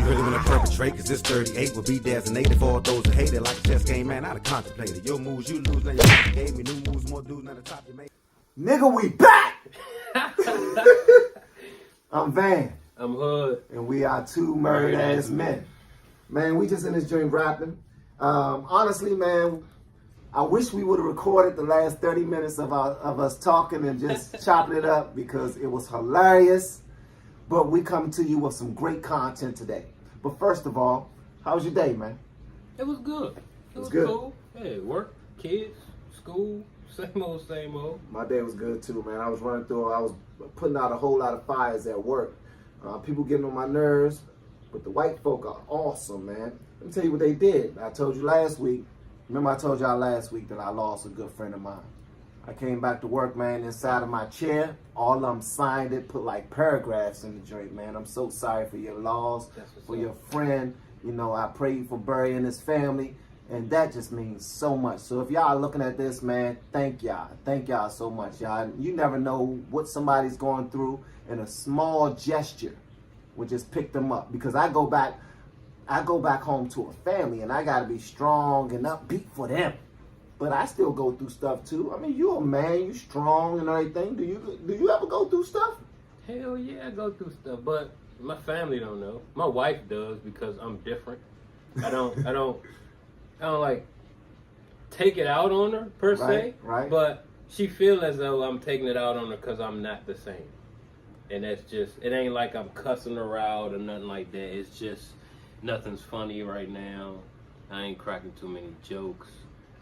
You really wanna perpetrate, cause this 38 will be designated for all those who hate it like a chess game, man. I'd have contemplated. Your moves you lose, now you gave me new moves, more dudes, now the top you made. Nigga, we back! I'm Van. I'm Hood. And we are two married ass men. Man, we just in this joint rapping. Honestly, man, I wish we would have recorded the last 30 minutes of us talking and just chopping it up because it was hilarious. But we come to you with some great content today. But first of all, how was your day, man? It was good. It was good. Cool. Hey, work, kids, school, same old, same old. My day was good too, man. I was running through, I was putting out a whole lot of fires at work. People getting on my nerves, but the white folk are awesome, man. Let me tell you what they did. I told you last week, remember I told y'all last week that I lost a good friend of mine. I came back to work, man, inside of my chair. All of them signed it, put like paragraphs in the joint, man. I'm so sorry for your loss, for your friend. You know, I prayed for burying his family, and that just means so much. So if y'all are looking at this, man, thank y'all. Thank y'all so much, y'all. You never know what somebody's going through, and a small gesture will just pick them up. Because I go back home to a family, and I gotta be strong and upbeat for them. But I still go through stuff too. I mean, you a man, you strong and everything. Do you ever go through stuff? Hell yeah, I go through stuff, but my family don't know. My wife does because I'm different. I don't like take it out on her per se. Right. But she feels as though I'm taking it out on her because I'm not the same. And that's just, it ain't like I'm cussing her out or nothing like that. It's just nothing's funny right now. I ain't cracking too many jokes.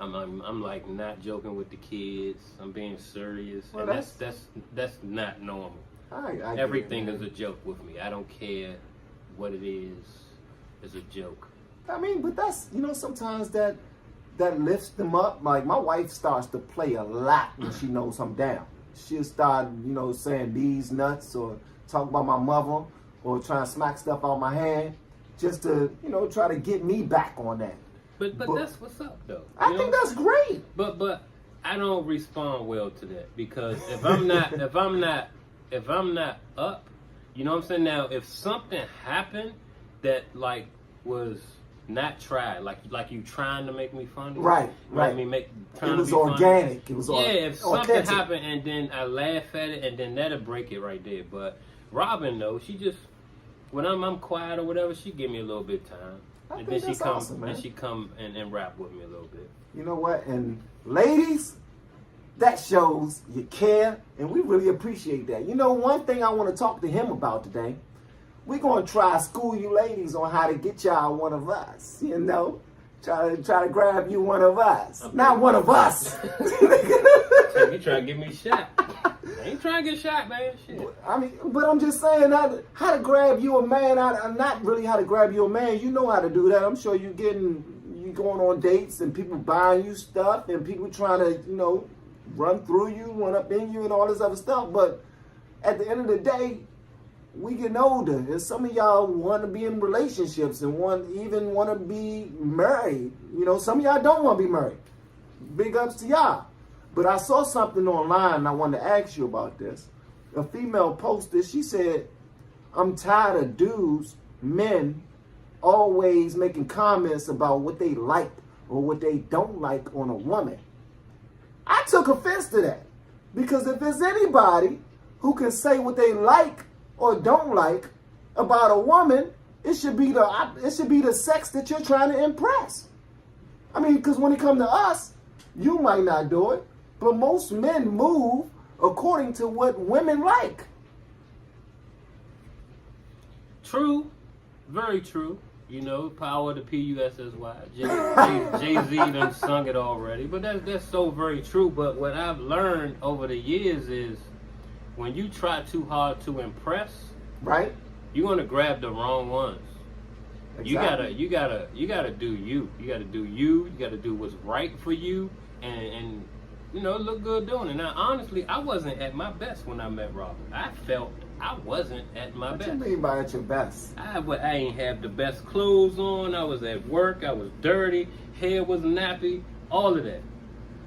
I'm like not joking with the kids. I'm being serious. Well, and that's not normal. I Everything get it, is a joke with me. I don't care what it is. It's a joke. I mean, but that's, you know, sometimes that lifts them up. Like my wife starts to play a lot when she knows I'm down. She'll start, you know, saying these nuts or talk about my mother or try to smack stuff out my hand just to, you know, try to get me back on that. But that's what's up though. I think that's great. But I don't respond well to that because if I'm not up, you know what I'm saying? Now if something happened that like was not tried, like you trying to make me funny, right. I mean, It was organic. It was if something authentic. happened and then I laugh at it and then that'll break it right there. But Robin though, she just when I'm quiet or whatever, she give me a little bit of time. And then she come awesome, man. and she come and rap with me a little bit. You know what? And ladies, that shows you care, and we really appreciate that. You know, one thing I want to talk to him about today, we're going to try to school you ladies on how to get y'all one of us. You know, try to grab you one of us, not one of us. You trying to get me shot? I ain't trying to get shot, man. Shit. I mean, but I'm just saying how to grab you a man. Not really how to grab you a man. You know how to do that. I'm sure you going on dates and people buying you stuff and people trying to, you know, run through you, run up in you and all this other stuff. But at the end of the day, we getting older and some of y'all want to be in relationships and even want to be married. You know, some of y'all don't want to be married. Big ups to y'all. But I saw something online and I wanted to ask you about this. A female posted, she said, I'm tired of dudes, men, always making comments about what they like or what they don't like on a woman. I took offense to that. Because if there's anybody who can say what they like or don't like about a woman, it should be the sex that you're trying to impress. I mean, because when it comes to us, you might not do it. But most men move according to what women like. True. Very true. You know, power to P-U-S-S-Y. Jay-Z done sung it already. But that's so very true. But what I've learned over the years is when you try too hard to impress, right, you're gonna grab the wrong ones. Exactly. You gotta do you. You gotta do you. You gotta do what's right for you and you know, look good doing it. Now, honestly, I wasn't at my best when I met Robin. I felt I wasn't at my best. What you mean by at your best? I ain't have the best clothes on. I was at work. I was dirty. Hair was nappy. All of that.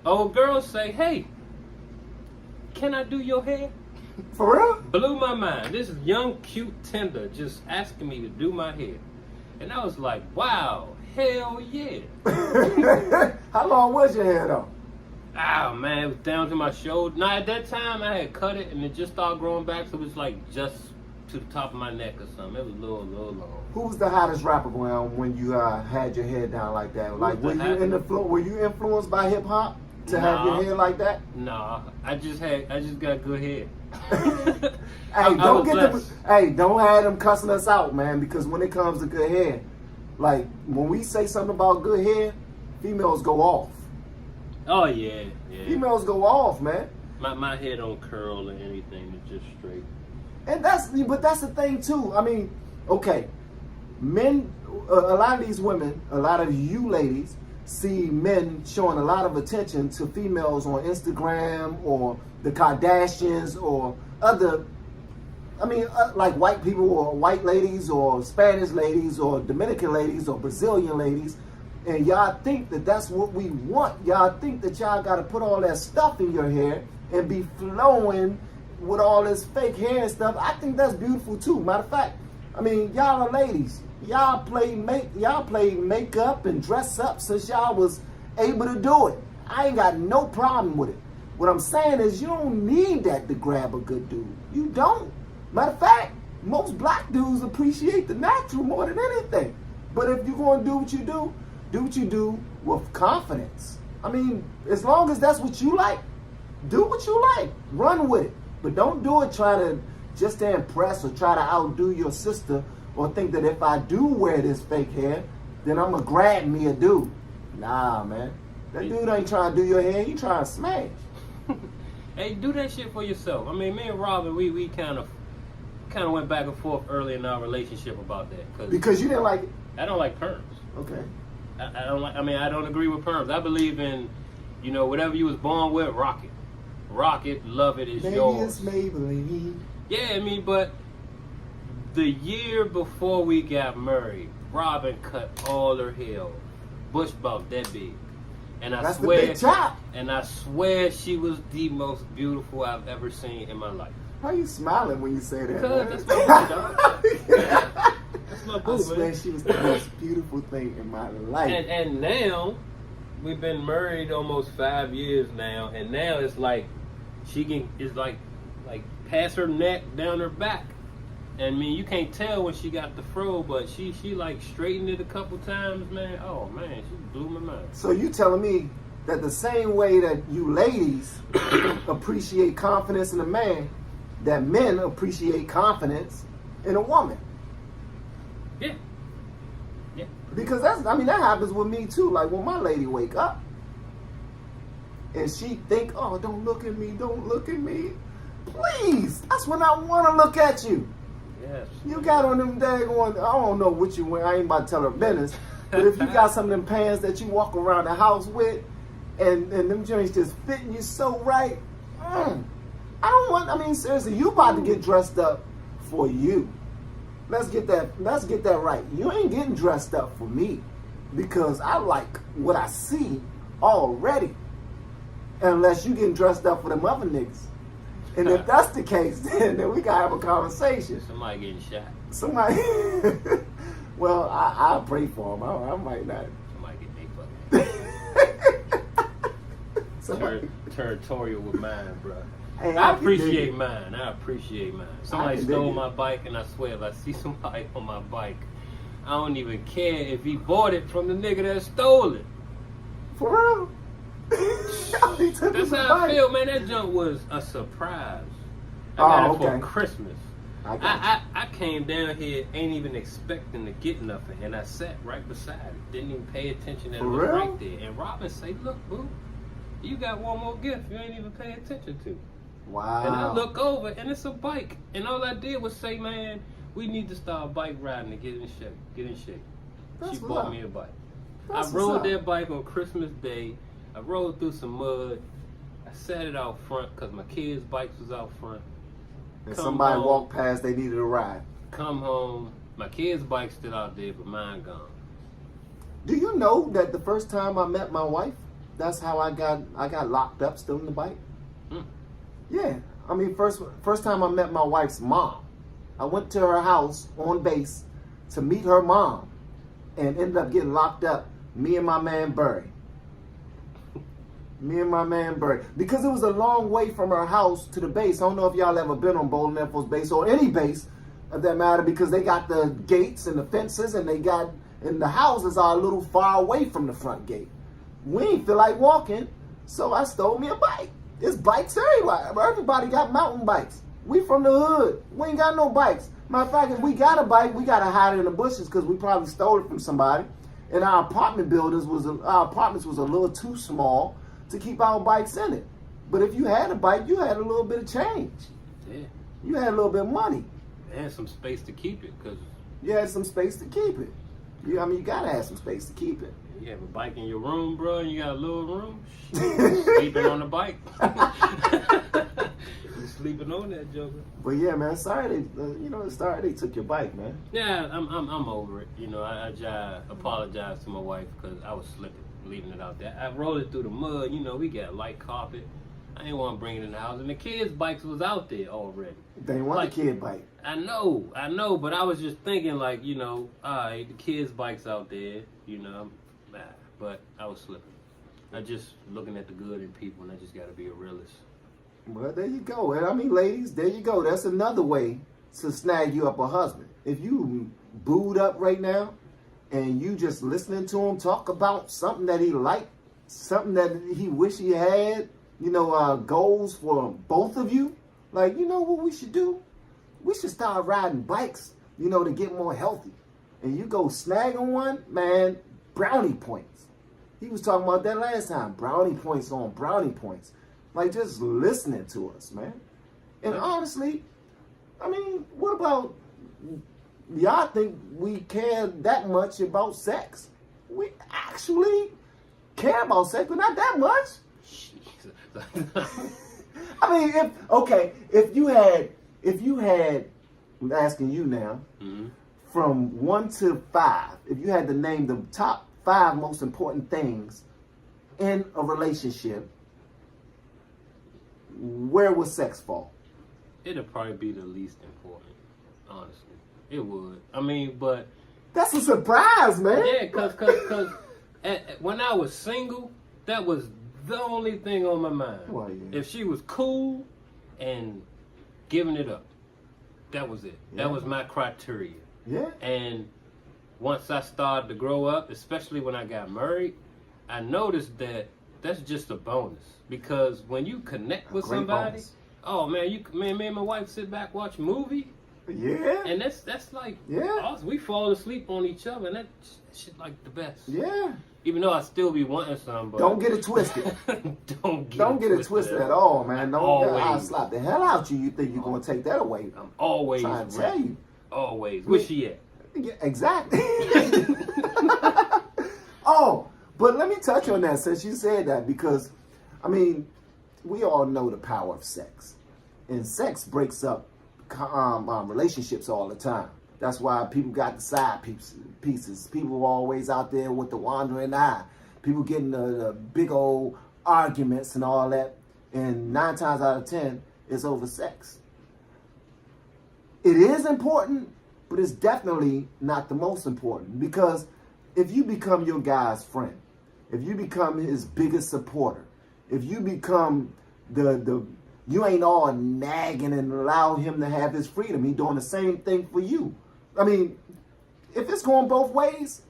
Old girls say, hey, can I do your hair? For real? Blew my mind. This is young, cute, tender just asking me to do my hair. And I was like, wow, hell yeah. How long was your hair though? Ah, man, it was down to my shoulder. Now, at that time, I had cut it, and it just started growing back, so it was like just to the top of my neck or something. It was a little long. Who was the hottest rapper when you had your hair down like that? Like, were you influenced by hip hop to have your hair like that? Nah, I just got good hair. Don't have them cussing us out, man, because when it comes to good hair, like when we say something about good hair, females go off. Oh yeah. Females go off, man. My hair don't curl or anything; it's just straight. And that's the thing too. I mean, okay, men, a lot of these women, a lot of you ladies see men showing a lot of attention to females on Instagram or the Kardashians or other, like white people or white ladies or Spanish ladies or Dominican ladies or Brazilian ladies. And y'all think that that's what we want. Y'all think that y'all got to put all that stuff in your hair and be flowing with all this fake hair and stuff. I think that's beautiful too. Matter of fact, y'all are ladies. Y'all play makeup and dress up since y'all was able to do it. I ain't got no problem with it. What I'm saying is you don't need that to grab a good dude. You don't. Matter of fact, most black dudes appreciate the natural more than anything. But if you're going to do what you do with confidence. As long as that's what you like, do what you like. Run with it. But don't do it just to impress or try to outdo your sister or think that if I do wear this fake hair, then I'm going to grab me a dude. Nah, man. That dude ain't trying to do your hair. He trying to smash. Hey, do that shit for yourself. Me and Robin, we kind of went back and forth early in our relationship about that. Because you didn't like it? I don't like perms. Okay. I don't like. I don't agree with perms. I believe in, whatever you was born with, rock it. Rock it, love it, it's yours. Maybe it's Maybelline. Yeah, but the year before we got married, Robin cut all her hair off. Bush about that big. And That's the big chop. And I swear she was the most beautiful I've ever seen in my life. Why are you smiling when you say that? Because that's my boo, dog. That's my boo, I swear she was the most beautiful thing in my life. And now, we've been married almost 5 years now, and now it's like it's like past her neck, down her back. And you can't tell when she got the fro, but she like straightened it a couple times, man. Oh man, she blew my mind. So you telling me that the same way that you ladies appreciate confidence in a man, that men appreciate confidence in a woman? Yeah. Because that happens with me too. Like when my lady wake up and she think, oh, don't look at me. Please, that's when I want to look at you. Yes. You got on them daggone, I don't know what you wear. I ain't about to tell her business. But if you got some of them pants that you walk around the house with, and them joints just fitting you so right, I don't want. Seriously, you about to get dressed up for you. Let's get that right. You ain't getting dressed up for me because I like what I see already. Unless you getting dressed up for them other niggas. And if that's the case, then we gotta have a conversation. Somebody getting shot. Somebody. Well, I'll pray for him. I might not. Somebody get their territorial with mine, bro. Hey, I appreciate mine. Somebody stole my bike, and I swear, if I see somebody on my bike, I don't even care if he bought it from the nigga that stole it. For real? That's how I feel, man. That junk was a surprise. I got it for Christmas. I came down here, ain't even expecting to get nothing, and I sat right beside it. Didn't even pay attention that it was right there. And Robin say, "Look, boo, you got one more gift you ain't even pay attention to." Wow. And I look over, and it's a bike. And all I did was say, "Man, we need to start bike riding to get in shape." She bought me a bike. I rode that bike on Christmas Day. I rode through some mud. I sat it out front because my kids' bikes was out front. And somebody walked past, they needed a ride. Come home. My kids' bike's still out there, but mine gone. Do you know that the first time I met my wife, that's how I got locked up still in the bike? Yeah. First time I met my wife's mom. I went to her house on base to meet her mom. and ended up getting locked up. Me and my man Barry. Because it was a long way from her house to the base. I don't know if y'all ever been on Bowling Air Force Base or any base of that matter, because they got the gates and the fences, and the houses are a little far away from the front gate. We ain't feel like walking, so I stole me a bike. There's bikes everywhere. Everybody got mountain bikes. We from the hood. We ain't got no bikes. Matter of fact, if we got a bike, we gotta hide it in the bushes because we probably stole it from somebody. And our apartments was a little too small to keep our bikes in it. But if you had a bike, you had a little bit of change. Yeah. You had a little bit of money. And some space to keep it, because You had some space to keep it. You gotta have some space to keep it. you have a bike in your room, bro, and you got a little room. Sleeping on the bike. You sleeping on that joker. But yeah, man, sorry they took your bike, man. Yeah, I'm over it. I apologize to my wife because I was slipping, leaving it out there. I rolled it through the mud. We got light carpet. I didn't want to bring it in the house, and the kids' bikes was out there already. They didn't want a kid bike. I know, but I was just thinking all right, the kids' bikes out there, but I was slipping. I just looking at the good in people, and I just got to be a realist. Well, there you go. And ladies, there you go. That's another way to snag you up a husband. If you booed up right now and you just listening to him talk about something that he liked, something that he wish he had, goals for both of you, what we should do? We should start riding bikes, to get more healthy. And you go snag on one, man, brownie points. He was talking about that last time. Brownie points on brownie points. Just listening to us, man. And honestly, what about, y'all think we care that much about sex? We actually care about sex, but not that much. If you had, I'm asking you now, from 1 to 5, if you had to name the top 5 most important things in a relationship, where would sex fall? It'd probably be the least important, honestly. It would. But that's a surprise, man. yeah, cause when I was single, that was the only thing on my mind. Well, yeah. If she was cool and giving it up, that was it. Yeah. That was my criteria. Yeah. And once I started to grow up, especially when I got married, I noticed that that's just a bonus. Because when you connect with somebody, bonus. oh man, me and my wife sit back, watch a movie, Yeah. and that's like, Yeah. awesome. We fall asleep on each other, and that shit like the best. Yeah. Even though I still be wanting some, but Don't get it twisted. don't Get it twisted at all, man. I'll Always. slap the hell out you. You think you're gonna take that away? I'm always Trying to ready. tell you. Always. Where she at? Yeah, exactly. Oh, but let me touch on that since you said that, because we all know the power of sex, and sex breaks up relationships all the time. That's why people got the side pieces. People are always out there with the wandering eye. People getting the big old arguments and all that, and 9 times out of 10, it's over sex. It is important, but it's definitely not the most important, because if you become your guy's friend, if you become his biggest supporter, if you become you ain't all nagging and allow him to have his freedom, he doing the same thing for you. If it's going both ways,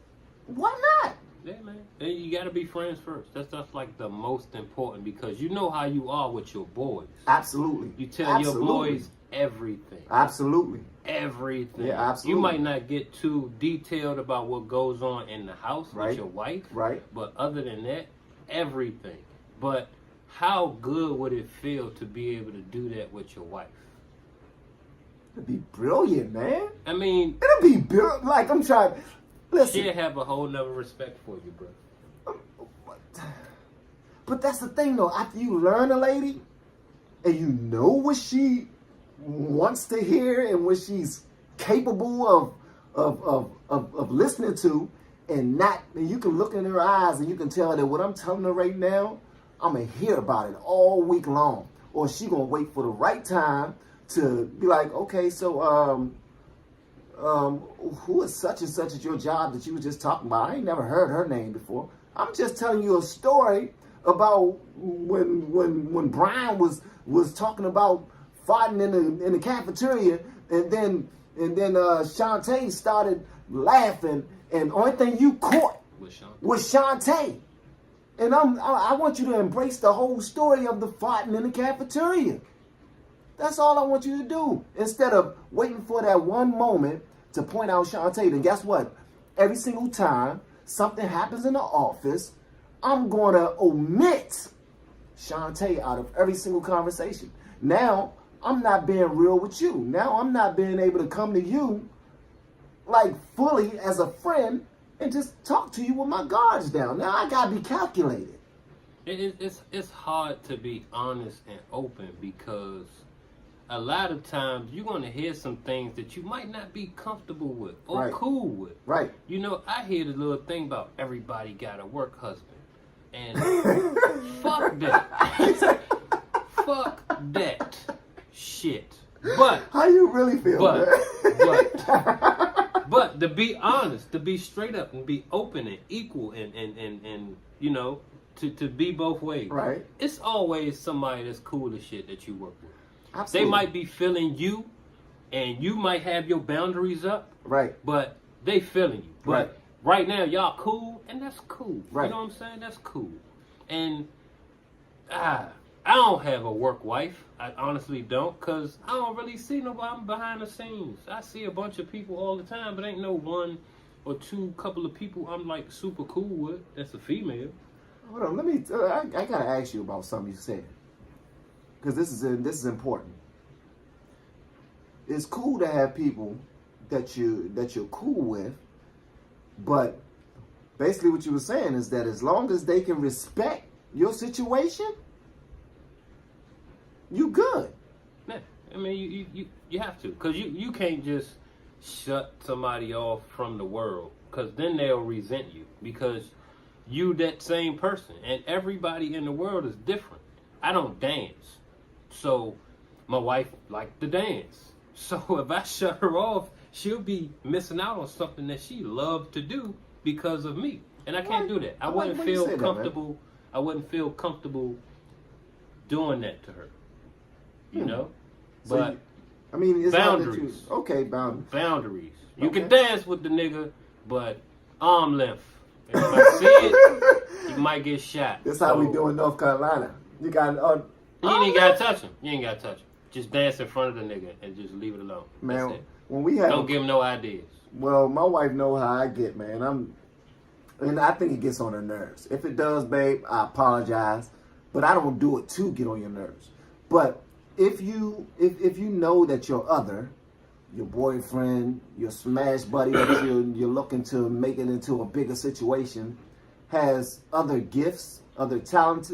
why not? Yeah, man. And you got to be friends first. That's like the most important, because you know how you are with your boys. Absolutely. You tell your boys everything. Absolutely. Everything. Yeah, absolutely. You might not get too detailed about what goes on in the house Right. with your wife. Right. But other than that, everything. But how good would it feel to be able to do that with your wife? It'd be brilliant, man. I mean, It'll be brilliant. I'm trying. Listen. she'll have a whole nother respect for you, bro. But that's the thing, though. After you learn a lady, and you know what she wants to hear and what she's capable of listening to, and you can look in her eyes and you can tell that what I'm telling her right now, I'm gonna hear about it all week long. Or she gonna wait for the right time to be like, okay, so who is such and such at your job that you were just talking about? I ain't never heard her name before. I'm just telling you a story about when Brian was talking about farting in the cafeteria, and then Shantae started laughing, and the only thing you caught was Shantae. And I want you to embrace the whole story of the farting in the cafeteria. That's all I want you to do. Instead of waiting for that one moment to point out Shantae. Then guess what? Every single time something happens in the office, I'm going to omit Shantae out of every single conversation. Now, I'm not being real with you. Now, I'm not being able to come to you like fully as a friend and just talk to you with my guards down. Now, I got to be calculated. It's hard to be honest and open because a lot of times you're going to hear some things that you might not be comfortable with or cool with. Right. You know, I hear the little thing about everybody got a work husband. And fuck that. Fuck that shit. But how you really feel, but to be honest, to be straight up and be open and equal and you know, to be both ways. Right. It's always somebody that's cool as shit that you work with. Absolutely. They might be feeling you, and you might have your boundaries up. Right. But they feeling you. But right now, y'all cool, and that's cool. Right. You know what I'm saying? That's cool. And I don't have a work wife. I honestly don't, because I don't really see nobody behind the scenes. I see a bunch of people all the time, but ain't no one or couple of people I'm like super cool with that's a female. Hold on, let me. I gotta ask you about something you said, because this is important. It's cool to have people that you're cool with, but basically what you were saying is that as long as they can respect your situation, you good. Yeah, I mean you have to, because you can't just shut somebody off from the world, because then they'll resent you, because you that same person, and everybody in the world is different. I don't dance, so my wife likes to dance. So if I shut her off, she'll be missing out on something that she loved to do because of me, and I can't do that. I wouldn't feel comfortable. I wouldn't feel comfortable doing that to her. You know, so but I mean, it's boundaries. Boundaries. Boundaries. You can dance with the nigga, but arm length. If I see it, you might get shot. That's how we do in North Carolina. You got. You ain't gotta touch him. You ain't gotta touch him. Just dance in front of the nigga and just leave it alone. Man, that's it. when we have don't give him no ideas. Well, my wife know how I get, man. And I think it gets on her nerves. If it does, babe, I apologize, but I don't do it to get on your nerves. But if you know that your boyfriend, your smash buddy that you're looking to make it into a bigger situation, has other gifts, other talents,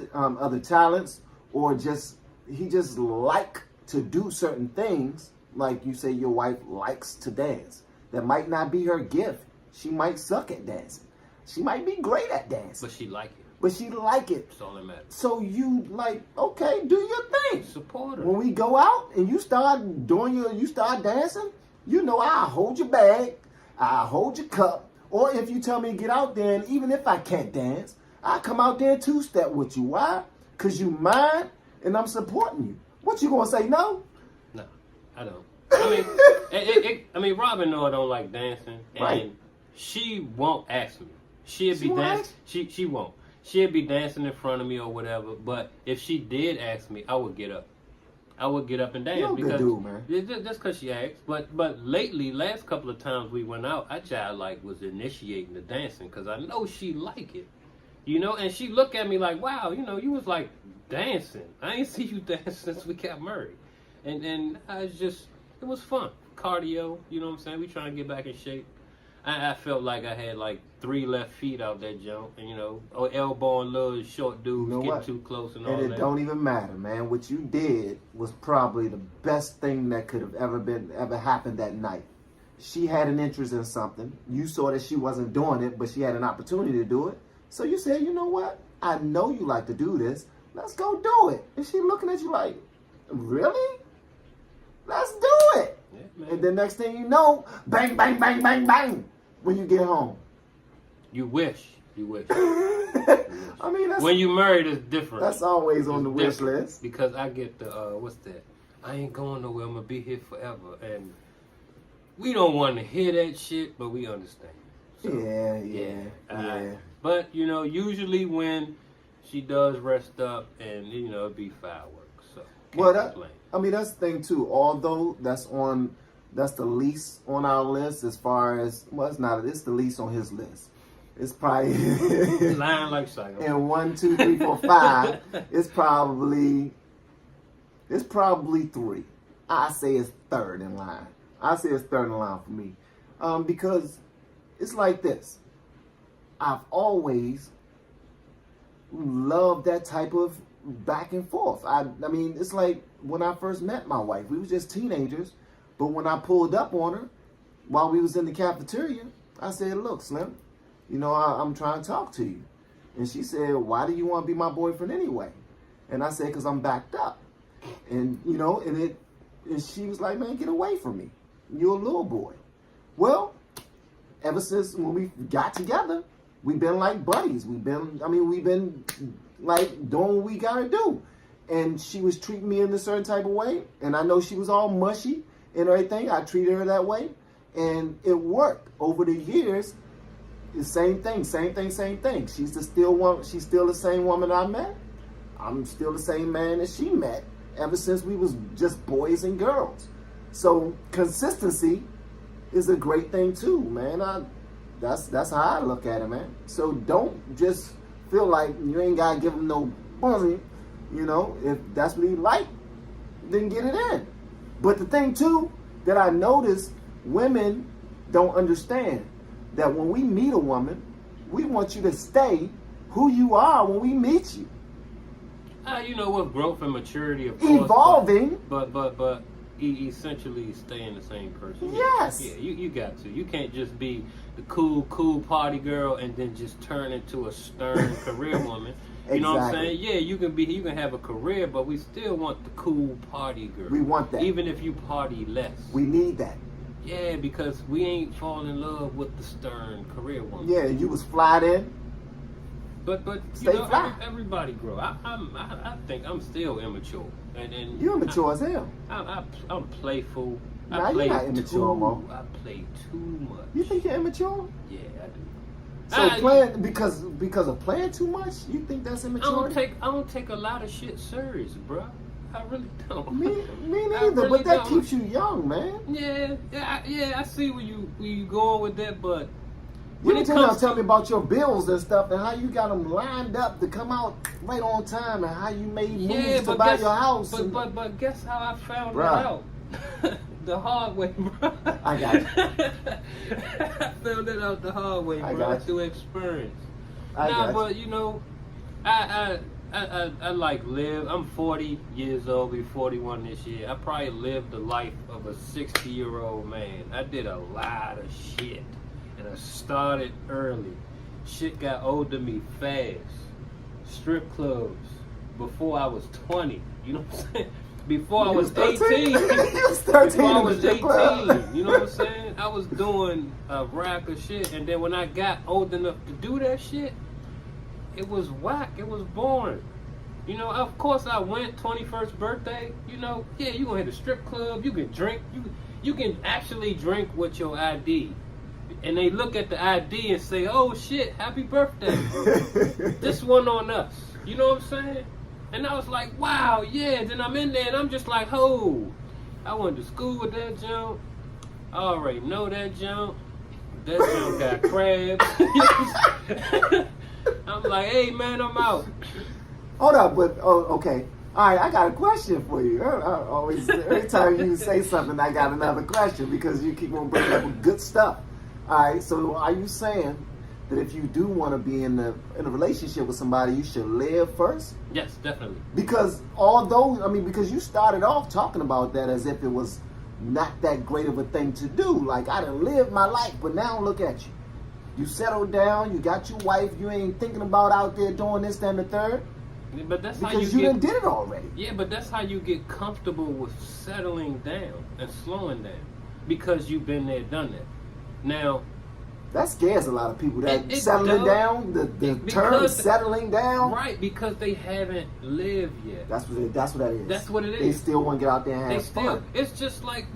or he just like to do certain things, like you say your wife likes to dance. That might not be her gift. She might suck at dancing. She might be great at dancing. But she like it. But she like it. That's all that matters. So you like, okay, do your thing. Support her. When we go out and you start dancing, you know I'll hold your bag, I'll hold your cup, or if you tell me to get out there, and even if I can't dance, I'll come out there and two-step with you. Why? Because you mine and I'm supporting you. What you gonna say, no? No, I don't. I mean, Robin know I don't like dancing, and she won't ask me. She'll be dancing. She won't. She'll be dancing in front of me or whatever. But if she did ask me, I would get up. I would get up and dance. You're a good dude, man. Just because she asked. But lately, last couple of times we went out, I just was initiating the dancing because I know she like it. You know, and she looked at me like, wow, you know, you was like dancing. I ain't see you dance since we got married. And I was just, it was fun. Cardio, you know what I'm saying? We trying to get back in shape. I felt like I had like 3 left feet out that jump, and you know, elbowing little short dudes, getting too close and all that. And it don't even matter, man. What you did was probably the best thing that could have ever happened that night. She had an interest in something. You saw that she wasn't doing it, but she had an opportunity to do it. So you said, you know what? I know you like to do this. Let's go do it. And she looking at you like, really? Let's do it. Yeah, man. And the next thing you know, bang, bang, bang, bang, bang, when you get home. You wish. I mean, that's, When you married, it's different. that's always on It's the wish different. list. Because I get the, what's that? I ain't going nowhere. I'm going to be here forever. And we don't want to hear that shit, but we understand. So, Yeah. But, you know, usually when she does rest up and, you know, it'd be fireworks. So, Well, can't complain. I mean, that's the thing too. Although that's the least on our list as far as, well, it's not. It's the least on his list. It's probably Lying like psycho. and 1, 2, 3, 4, 5. It's probably 3. I say it's third in line. For me, because it's like this. I've always loved that type of back and forth. I mean, it's like when I first met my wife, we was just teenagers, but when I pulled up on her while we was in the cafeteria, I said, "Look, Slim, you know, I'm trying to talk to you." And she said, "Why do you want to be my boyfriend anyway?" And I said, "Because I'm backed up." And, you know, and she was like, "Man, get away from me. You're a little boy." Well, ever since when we got together, we've been like buddies. We've been like doing what we gotta do. And she was treating me in a certain type of way. And I know she was all mushy and everything. I treated her that way. And it worked. Over the years, the same thing. She's still the same woman I met. I'm still the same man that she met ever since we was just boys and girls. So consistency is a great thing too, man. That's how I look at it, man. So don't just feel like you ain't gotta give him no money. You know, if that's what he like, then get it in. But the thing too that I notice women don't understand that when we meet a woman, we want you to stay who you are when we meet you. You know, with growth and maturity, of course. Evolving. But essentially staying the same person. Yes. Yeah, you got to. You can't just be the cool party girl and then just turn into a stern career woman. You know what I'm saying? Yeah, you can have a career, but we still want the cool party girl. We want that. Even if you party less. We need that. Yeah, because we ain't falling in love with the stern career woman. Yeah, you was flyed in. But Stay you know, fly. everybody grow. I think I'm still immature. And You're immature as hell. I'm playful. Nah, I play you're not immature, Mo. I play too much. You think you're immature? Yeah, I do. So playing because of playing too much, you think that's immaturity? I don't take a lot of shit serious, bro. I really don't. Me I neither. really But that don't. keeps you young, man. Yeah. I see where you going with that, but You when it tell comes me about your bills and stuff and how you got them lined up to come out right on time and how you made moves to buy your house. But guess how I found it Bruh. out? The hard way, bro. I got you. I found it out the hard way, I bro. got you. Through experience. I got you. But you know, I like live. I'm 40 years old. Be 41 this year. I probably lived the life of a 60-year-old man. I did a lot of shit, and I started early. Shit got old to me fast. Strip clubs before I was 20. You know what I'm saying? Before I was 18. You was 13 Before I in was the strip club. 18. You know what I'm saying? I was doing a rack of shit, and then when I got old enough to do that shit, it was whack. It was boring. You know, of course I went 21st birthday. You know, yeah, you gonna hit a strip club. You can drink. You can actually drink with your ID, and they look at the ID and say, "Oh shit, happy birthday." This one on us. You know what I'm saying? And I was like, wow, yeah. Then I'm in there and I'm just like, oh, I went to school with that junk. I already know that junk. That junk got crabs. I'm like, hey man, I'm out. Hold up, but okay. All right, I got a question for you. I always, every time you say something, I got another question because you keep on bringing up good stuff. All right, so are you saying that if you do want to be in a relationship with somebody, you should live first? Yes, definitely. Because because you started off talking about that as if it was not that great of a thing to do. Like, I done lived my life, but now look at you. You settled down, you got your wife, you ain't thinking about out there doing this, that, and the third. But that's Because how you done did it already. Yeah, but that's how you get comfortable with settling down and slowing down. because you've been there, done that. Now, that scares a lot of people. That It settling does. down, the term Because- settling down. right, because they haven't lived yet. That's what that is. That's what it They is. still want to get out there and They have still, fun. it's just like,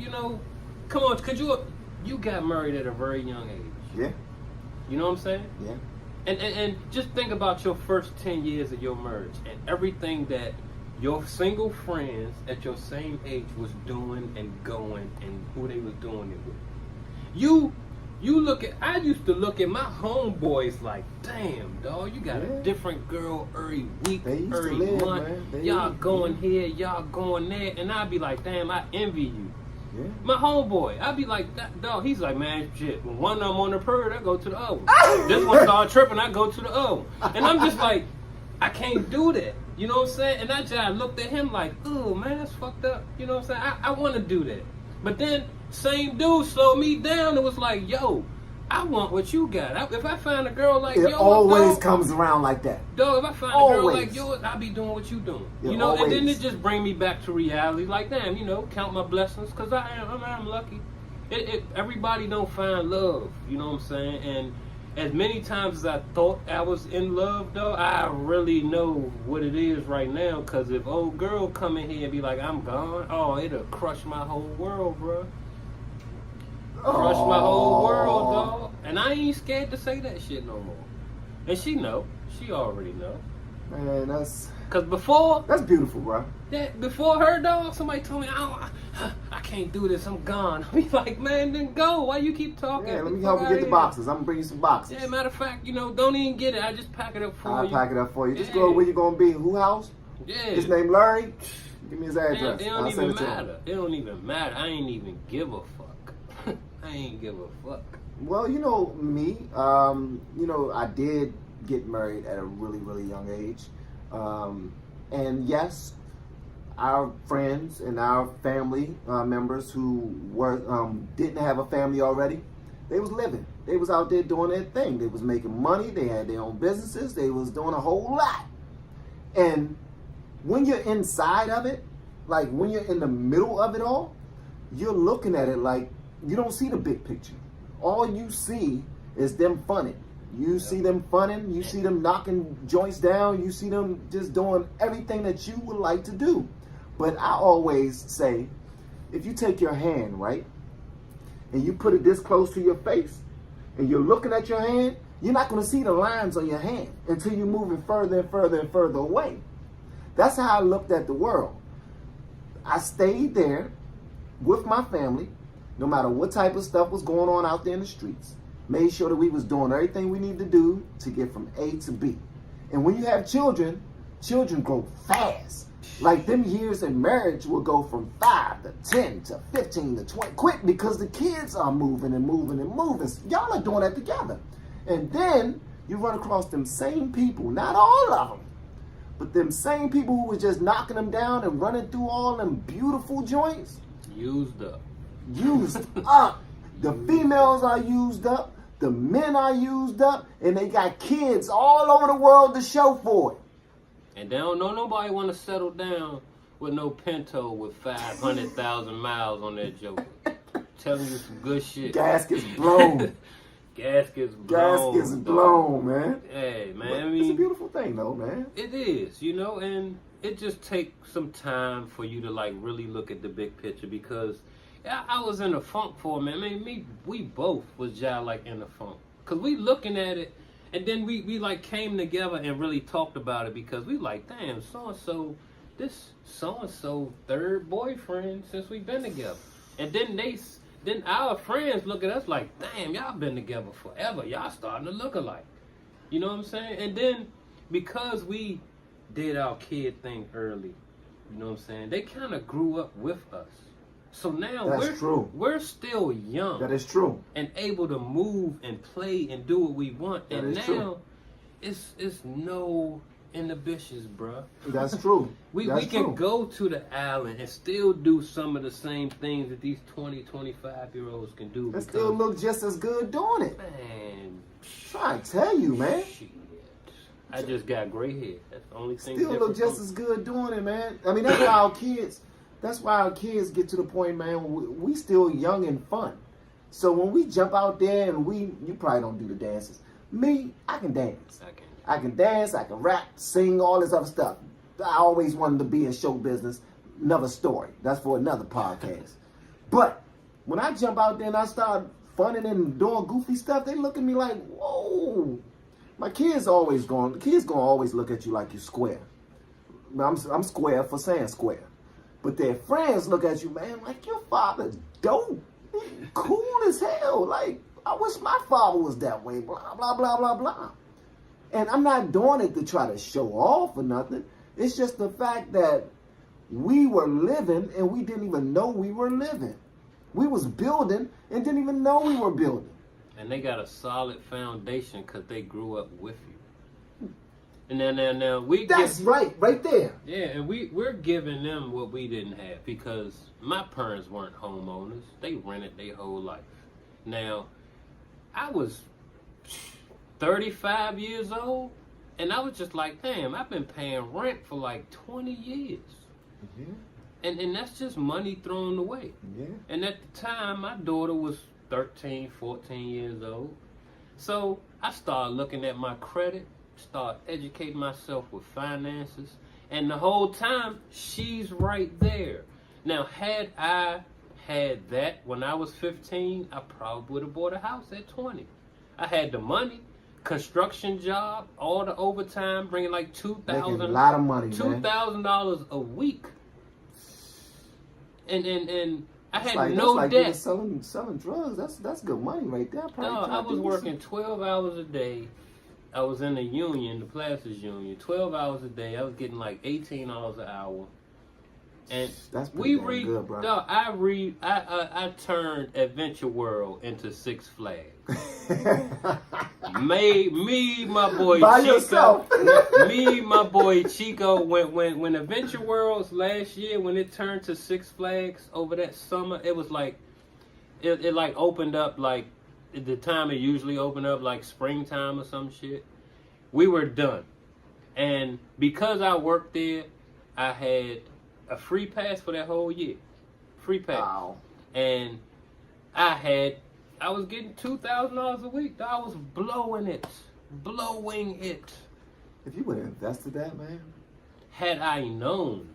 come on, could you got married at a very young age. Yeah, You know what I'm saying? yeah. And just think about your first 10 years of your marriage and everything that your single friends at your same age was doing and going and who they was doing it with. I used to look at my homeboys like, damn, dog, you got Yeah. a different girl every week, They used to every live, month. man. They Y'all used- going here, y'all going there. And I'd be like, damn, I envy you. Yeah. My homeboy, I'd be like, dog, he's like, man, shit, when one of them on the bird, I go to the other one. This one start tripping, I go to the other one. And I'm just like, I can't do that. You know what I'm saying? And I just looked at him like, oh, man, that's fucked up. You know what I'm saying? I want to do that. But then, same dude slowed me down and was like, yo, I want what you got. If I find a girl like It yours, always dog, comes around like that. Dog, if I find a girl Always. like yours, I'll be doing what you doing. Yeah, You know, and then always. it just bring me back to reality. Like, damn, count my blessings, because I'm lucky. Everybody don't find love, you know what I'm saying? And as many times as I thought I was in love, though, I really know what it is right now, because if old girl come in here and be like, I'm gone, oh, it'll crush my whole world, bro. Crush my whole world, dog. And I ain't scared to say that shit no more. And she know. She already know. Man, that's Cause before beautiful, bro. before her, dog, somebody told me, I can't do this, I'm gone. I be like, man, then go. Why you keep talking? Yeah, let me Fuck help you outta get the here. boxes. I'm gonna bring you some boxes. Yeah, matter of fact, don't even get it. I just pack it up for I'll you. pack it up for you. Just Yeah. go where you gonna be. Who house? Yeah. His name Larry. Give me his It address. don't I'll send even it to him. matter. It don't even matter. I ain't even give a fuck. I ain't give a fuck. Well, me. I did get married at a really, really young age. And yes, our friends and our family members who were didn't have a family already, they was living. They was out there doing their thing. They was making money. They had their own businesses. They was doing a whole lot. And when you're inside of it, like when you're in the middle of it all, you're looking at it like you don't see the big picture. All you see is them funning. You see them funning. You see them knocking joints down. You see them just doing everything that you would like to do. But I always say, if you take your hand, right, and you put it this close to your face, and you're looking at your hand, you're not going to see the lines on your hand until you're moving further and further and further away. That's how I looked at the world. I stayed there with my family, no matter what type of stuff was going on out there in the streets. Made sure that we was doing everything we need to do to get from A to B. And when you have children, children grow fast. Like them years in marriage will go from 5 to 10 to 15 to 20 quick because the kids are moving and moving and moving. Y'all are doing that together. And then you run across them same people, not all of them, but them same people who was just knocking them down and running through all them beautiful joints. Used up. Used up. The females are used up. The men are used up. And they got kids all over the world to show for it. And they don't know nobody want to settle down with no Pinto with 500,000 miles on that joker. Telling you some good shit. Gaskets blown. Gaskets blown. Gaskets dog. blown, man. Hey, man, But I it's a mean, beautiful thing, though, man. it is, and it just takes some time for you to, like, really look at the big picture because I was in a funk for a minute. I mean, we both was just, like, in a funk. Because we looking at it, and then we like, came together and really talked about it because we like, damn, so-and-so, this so-and-so third boyfriend since we've been together. And then our friends look at us like, damn, y'all been together forever. Y'all starting to look alike. You know what I'm saying? And then because we did our kid thing early, you know what I'm saying? They kind of grew up with us. So now That's true. we're still young That is true. and able to move and play and do what we want. That and is now true. it's no inhibitions, bruh. That's true. We That's can true. go to the island and still do some of the same things that these 20, 25-year-olds can do. They still because, look just as good doing it. man, Trying to tell you, man. shit. I just got gray hair. That's the only thing Still look different just from- as good doing it, man. I mean, that's why our kids, That's why our kids get to the point, man, we still young and fun. So when we jump out there and you probably don't do the dances. Me, I can dance. I can dance, I can rap, sing, all this other stuff. I always wanted to be in show business. Another story. That's for another podcast. But when I jump out there and I start funning and doing goofy stuff, they look at me like, whoa. My kids always gonna always look at you like you're square. I'm square for saying square. But their friends look at you, man, like your father dope. Cool as hell. Like, I wish my father was that way. Blah, blah, blah, blah, blah. And I'm not doing it to try to show off or nothing. It's just the fact that we were living and we didn't even know we were living. We was building and didn't even know we were building. And they got a solid foundation because they grew up with you. And now we That's right there. Yeah, and we're giving them what we didn't have because my parents weren't homeowners. They rented their whole life. Now, I was 35 years old, and I was just like, damn, I've been paying rent for like 20 years. Yeah. And that's just money thrown away. Yeah. And at the time, my daughter was 13, 14 years old. So I started looking at my credit, start educating myself with finances, and the whole time she's right there. Now, had I had that when I was 15, I probably would have bought a house at 20. I had the money, construction job, all the overtime, bringing like Making a lot of money, $2,000 a week, and I had that's no like debt. Selling drugs. That's good money right there. No, I was working 12 hours a day. I was in the union, the plastics union, 12 hours a day. I was getting like $18 an hour. And that's pretty good, bro. No, I turned Adventure World into Six Flags. me, my boy By Chico. yourself. Me, my boy Chico. When Adventure Worlds last year, when it turned to Six Flags over that summer, it was like it like opened up like the time it usually opened up, like springtime or some shit. We were done, and because I worked there, I had a free pass for that whole year. Free pass. Wow. And I was getting $2,000 a week. I was blowing it. If you would have invested that, man. Had I known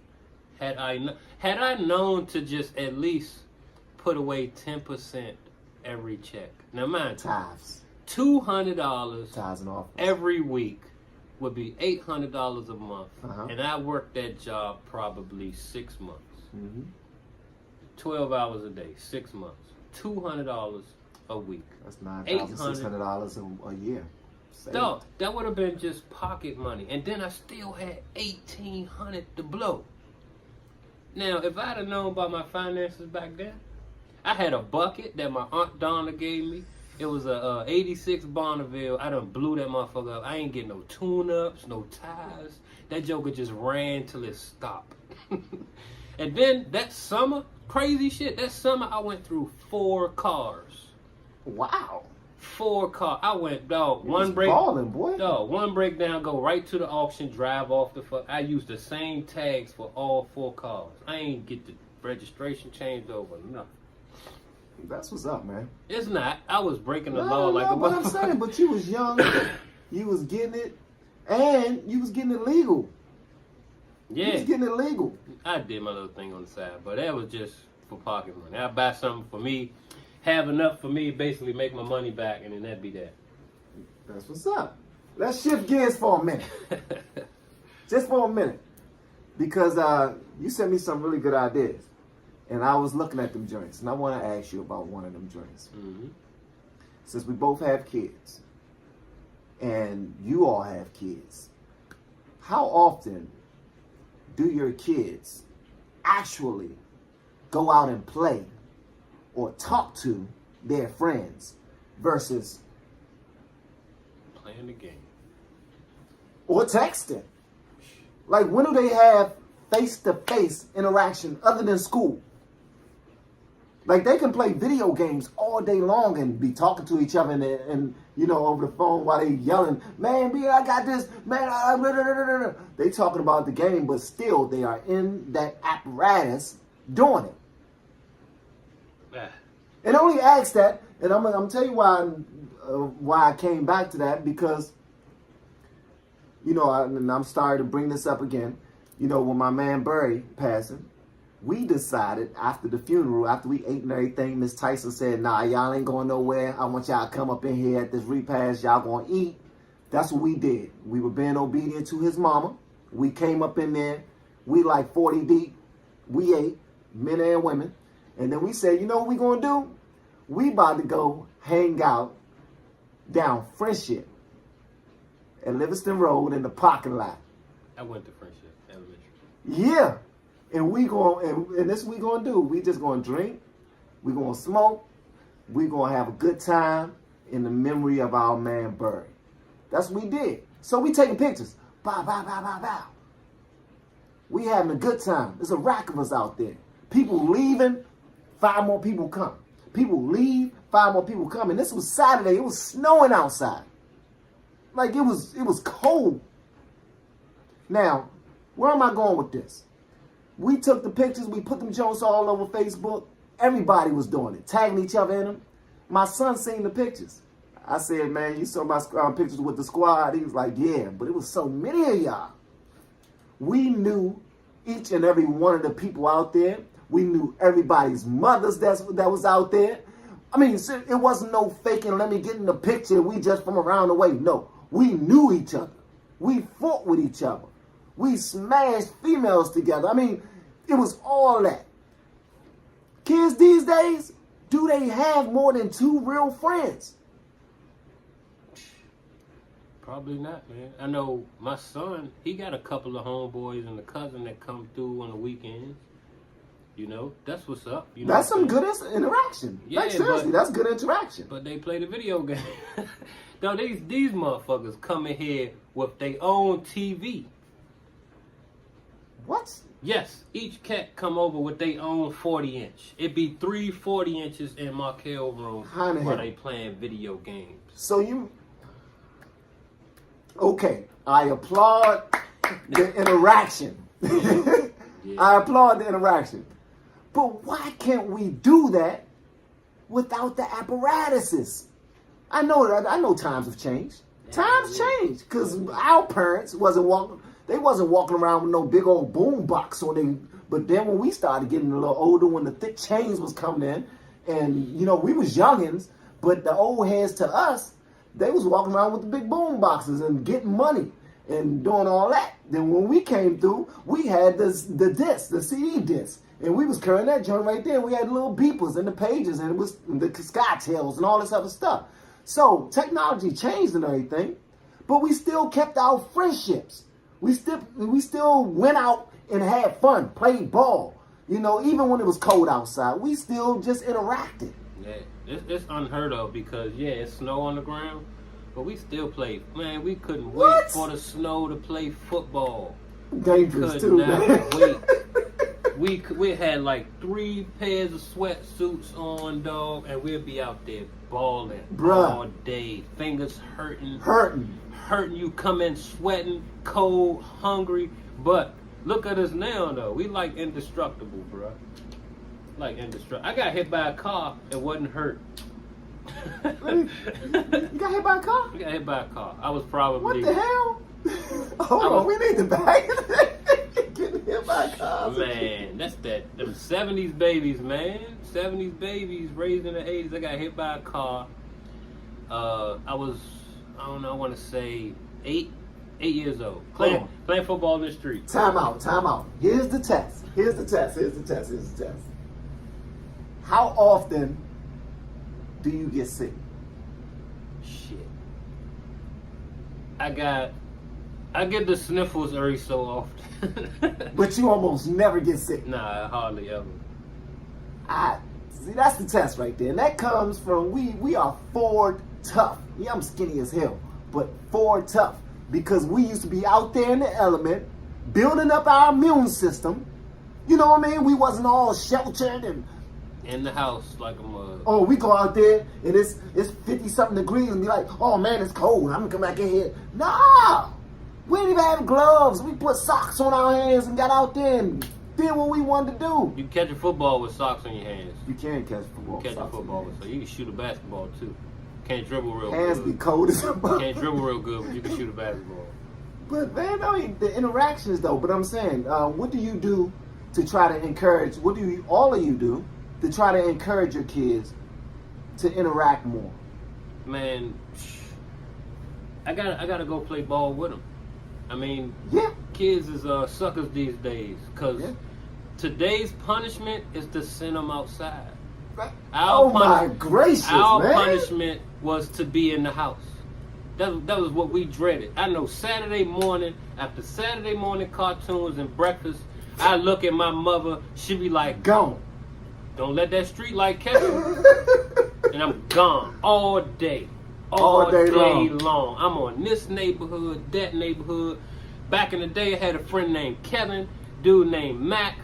to just at least put away 10% every check. Now mind you, Tithes. $200 Tithes and off. every week would be $800 a month. Uh-huh. And I worked that job probably 6 months. Mm-hmm. 12 hours a day, 6 months. $200 a week. That's $9,600 a year. No, that would have been just pocket money. And then I still had $1,800 to blow. Now, if I'd have known about my finances back then, I had a bucket that my Aunt Donna gave me. It was a 86 Bonneville. I done blew that motherfucker up. I ain't getting no tune-ups, no ties. That joker just ran till it stopped. And then that summer, crazy shit, that summer I went through 4 cars. Wow. 4 cars. I went, dog, one breakdown, go right to the auction, drive off the fuck. I used the same tags for all 4 cars. I ain't get the registration changed over, nothing. That's what's up, man. It's not. I was breaking the law like a but I'm saying, but you was young, you was getting it, and you was getting it legal. Yeah. You was getting it legal. I did my little thing on the side, but that was just for pocket money. I buy something for me, have enough for me, basically make my money back, and then that'd be that. That's what's up. Let's shift gears for a minute. Just for a minute. Because you sent me some really good ideas. And I was looking at them joints, and I want to ask you about one of them joints. Mm-hmm. Since we both have kids, and you all have kids, how often do your kids actually go out and play or talk to their friends versus playing the game or texting? Like, when do they have face-to-face interaction other than school? Like, they can play video games all day long and be talking to each other and you know, over the phone while they yelling, man, I got this, man, they talking about the game, but still they are in that apparatus doing it. Ah, And I only asked that, and I'm gonna tell you why I came back to that, because, you know, and I'm sorry to bring this up again. You know, when my man Burry passing, we decided after the funeral, after we ate and everything, Miss Tyson said, nah, y'all ain't going nowhere. I want y'all to come up in here at this repast. Y'all gonna eat. That's what we did. We were being obedient to his mama. We came up in there. We like 40 deep. We ate, men and women. And then we said, you know what we gonna do? We about to go hang out down Friendship at Livingston Road in the parking lot. I went to Friendship Elementary. Yeah. And we going and this we gonna do. We just gonna drink, we gonna smoke, we gonna have a good time in the memory of our man Burry. That's what we did. So we taking pictures. Bow, bow, bow, bow, bow. We having a good time. There's a rack of us out there. People leaving, 5 more people come. People leave, 5 more people come. And this was Saturday. It was snowing outside. Like it was cold. Now, where am I going with this? We took the pictures. We put them Jones all over Facebook. Everybody was doing it, tagging each other in them. My son seen the pictures. I said, man, you saw my pictures with the squad. He was like, yeah, but it was so many of y'all. We knew each and every one of the people out there. We knew everybody's mothers that was out there. I mean, it wasn't no faking, let me get in the picture, we just from around the way. No, we knew each other. We fought with each other. We smashed females together. I mean, it was all that. Kids these days, do they have more than 2 real friends? Probably not, man. I know my son, he got a couple of homeboys and a cousin that come through on the weekends. You know, that's what's up. You know, that's some good interaction. Yeah, like, seriously, that's good interaction. But they play the video game. No, these motherfuckers come in here with their own TV. What? Yes, each cat come over with their own 40-inch. It be 3 40 inches in Markel room How the while hell? they playing video games. So you... Okay, I applaud the interaction. Yeah. I applaud the interaction. But why can't we do that without the apparatuses? I know times have changed. Times changed because our parents wasn't walking around with no big old boom box on them. But then when we started getting a little older, when the thick chains was coming in, and you know we was youngins, but the old heads to us, they was walking around with the big boom boxes and getting money and doing all that. Then when we came through, we had the disc, the CD disc. And we was carrying that joint right there. We had little beepers and the pages and it was the SkyTails and all this other stuff. So technology changed and everything, but we still kept our friendships. We still went out and had fun, played ball. You know, even when it was cold outside, we still just interacted. Yeah, it's unheard of because, yeah, it's snow on the ground, but we still play. Man, we couldn't What? wait for the snow to play football. Dangerous Could too, not man. wait. We had like 3 pairs of sweatsuits on, dog, and we'd be out there balling Bruh. all day. Fingers hurting. Hurting. You come in sweating, cold, hungry. But look at us now, though. We like indestructible, bruh. Like indestructible. I got hit by a car. It wasn't hurt. You got hit by a car? I got hit by a car. I was probably... What the hell? Hold on, we need to back. Getting hit by a car. Man, that's them 70s babies, man. 70s babies raised in the 80s. I got hit by a car. I want to say 8 years old. Playing football in the street. Time out. Here's the test. How often do you get sick? Shit. I get the sniffles every so often. But you almost never get sick. Nah, hardly ever. See, that's the test right there. And that comes from we are Ford tough. Yeah, I'm skinny as hell, but Ford tough. Because we used to be out there in the element, building up our immune system. You know what I mean? We wasn't all sheltered and In the house like a mug. oh, we go out there and it's 50-something degrees and be like, oh man, it's cold. I'm gonna come back in here. Nah! We didn't even have gloves. We put socks on our hands and got out there and did what we wanted to do. You catch a football with socks on your hands. You can catch football. Catch a football with socks. You can shoot a basketball too. Can't dribble real Hands good. be cold as a bug. Can't dribble real good, but you can shoot a basketball. But man, I mean, the interactions though. But I'm saying, what do you do to try to encourage? What do you, all of you do, to try to encourage your kids to interact more? Man, I gotta go play ball with them. I mean, Yeah. kids is suckers these days. Cause Yeah. today's punishment is to send them outside. Oh my gracious, Our man! punishment was to be in the house. That was what we dreaded. I know Saturday morning, after Saturday morning cartoons and breakfast, I look at my mother, she be like, Gone. don't let that street light catch you. And I'm gone all day. All day long. I'm on this neighborhood, that neighborhood. Back in the day, I had a friend named Kevin, dude named Mac,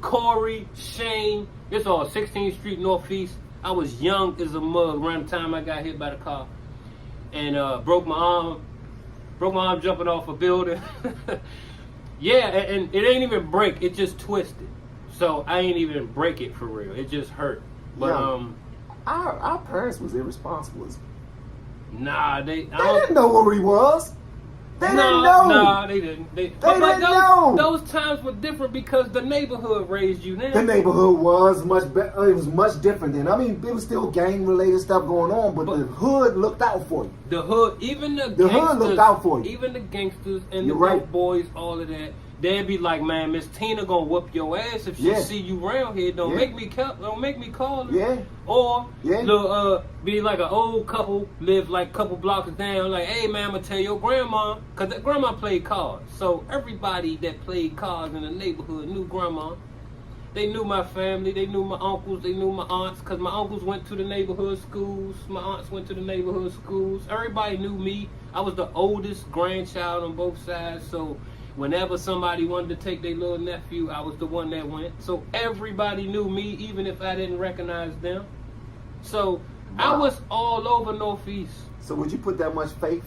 Corey, Shane. It's all 16th Street Northeast. I was young as a mug around the time I got hit by the car. And broke my arm jumping off a building. Yeah, and it ain't even break, it just twisted. So I ain't even break it for real. It just hurt. But Yeah. Our parents was irresponsible. nah, They didn't know where we was. They didn't know. Nah, they didn't. But didn't know. Those times were different because the neighborhood raised you then. The neighborhood was much better. It was much different then. I mean, it was still gang-related stuff going on, but the hood looked out for you. The hood, even the hood gangsters, looked out for you. Even the gangsters and You're the right. dope boys, all of that. They'd be like, man, Miss Tina gonna whoop your ass if she Yeah. see you around here. Don't Yeah. make me call her. Yeah. Or Yeah. be like an old couple, live like a couple blocks down, like, hey man, I'm gonna tell your grandma, cause that grandma played cards. So everybody that played cards in the neighborhood knew grandma. They knew my family, they knew my uncles, they knew my aunts, cause my uncles went to the neighborhood schools, my aunts went to the neighborhood schools. Everybody knew me. I was the oldest grandchild on both sides, so whenever somebody wanted to take their little nephew, I was the one that went. So everybody knew me, even if I didn't recognize them. So I Wow. was all over Northeast. So would you put that much faith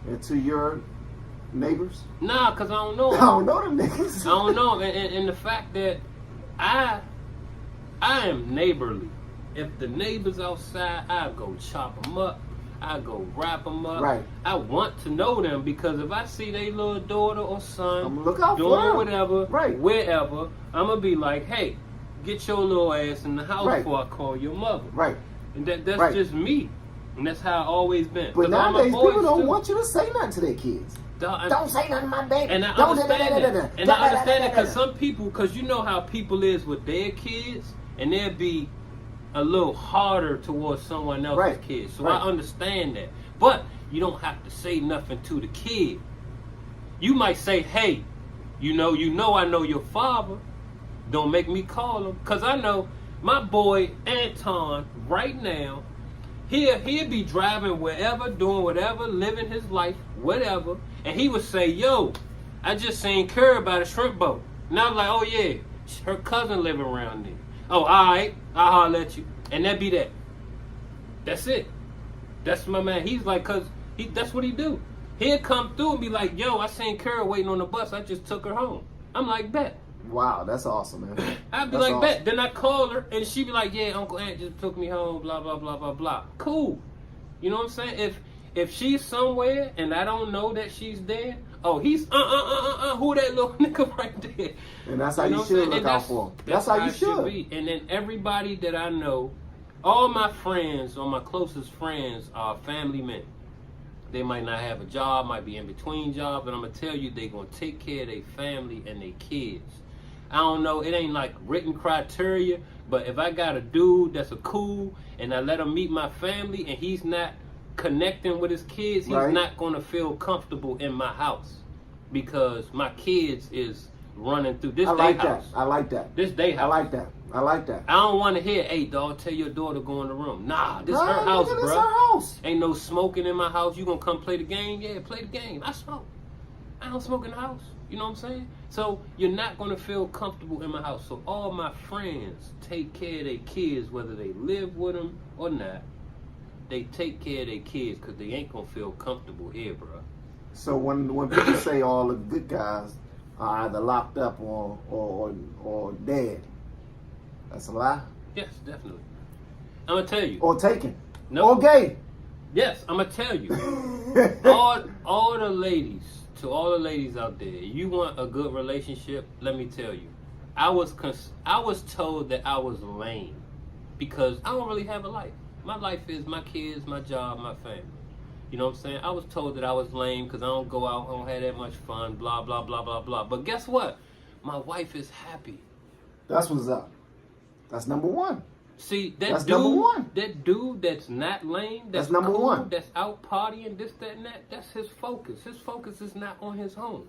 into your neighbors? Nah, cause I don't know I 'em. don't know them niggas. I don't know, and the fact that I am neighborly. If the neighbors outside, I go chop them up. I go wrap them up. Right. I want to know them because if I see their little daughter or son I'ma look out for doing them. whatever, Right. wherever, I'm gonna be like, hey, get your little ass in the house Right. before I call your mother. Right. And that's Right. just me. And that's how I always been. But 'Cause all my nowadays, boys people don't too. want you to say nothing to their kids. Don't Don't say nothing to my baby. And I Don't understand that. And I understand that because some people, because you know how people is with their kids, and they'll be a little harder towards someone else's Right. kids. So Right. I understand that. But you don't have to say nothing to the kid. You might say, hey, you know I know your father. Don't make me call him. Because I know my boy Anton right now, he'll be driving wherever, doing whatever, living his life, whatever. And he would say, yo, I just seen Curry by the shrimp boat. And I was like, oh yeah, her cousin living around there. Oh, all right, I'll holler at you. And that be that. That's it. That's my man. He's like, that's what he do. He'll come through and be like, yo, I seen Curry waiting on the bus. I just took her home. I'm like, bet. Wow, that's awesome, man. I'd be That's like, awesome. bet. Then I call her and she be like, yeah, Uncle Aunt just took me home, blah, blah, blah, blah, blah. Cool. You know what I'm saying? If she's somewhere and I don't know that she's there, oh, he's who that little nigga right there? And that's how know you what I'm should saying? look And out for him. That's how you it should. be. And then everybody that I know, all my friends, all my closest friends are family men. They might not have a job, might be in between jobs, but I'm gonna tell you they gonna take care of their family and their kids. I don't know, it ain't like written criteria, but if I got a dude that's a cool and I let him meet my family and he's not connecting with his kids, he's Right. not gonna feel comfortable in my house because my kids is running through this I like day that. house. I like that. This day I house. like that. I like that. I don't want to hear, hey dog, tell your daughter go in the room. Nah, this her Nah, house, nigga, bro. This her house. Ain't no smoking in my house. You gonna come play the game? Yeah, play the game. I smoke. I don't smoke in the house. You know what I'm saying? So you're not gonna feel comfortable in my house. So all my friends take care of their kids, whether they live with them or not. They take care of their kids because they ain't gonna feel comfortable here, bro. So when people say all the good guys, are either locked up or dead. That's a lie. Yes, definitely. I'm gonna tell you. Or taken. No. Or gay. Yes, I'm gonna tell you. all the ladies, to all the ladies out there, you want a good relationship? Let me tell you, I was told that I was lame because I don't really have a life. My life is my kids, my job, my family. You know what I'm saying? I was told that I was lame because I don't go out, I don't have that much fun, blah blah blah blah blah. But guess what? My wife is happy. That's what's up. That's number one. See, That's number one. That dude that's not lame, that's number cool, one. that's out partying, this, that, and that, that's his focus. His focus is not on his home.